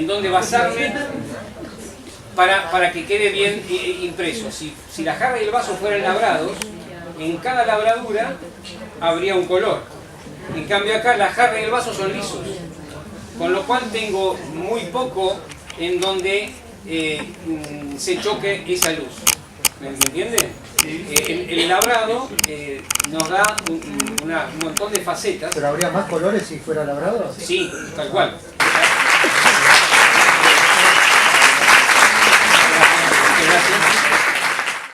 donde basarme para que quede bien impreso. Si la jarra y el vaso fueran labrados, en cada labradura habría un color. En cambio acá la jarra y el vaso son lisos, con lo cual tengo muy poco en donde se choque esa luz. ¿Me entiende? El labrado nos da un montón de facetas. ¿Pero habría más colores si fuera labrado? Sí, tal cual. Gracias.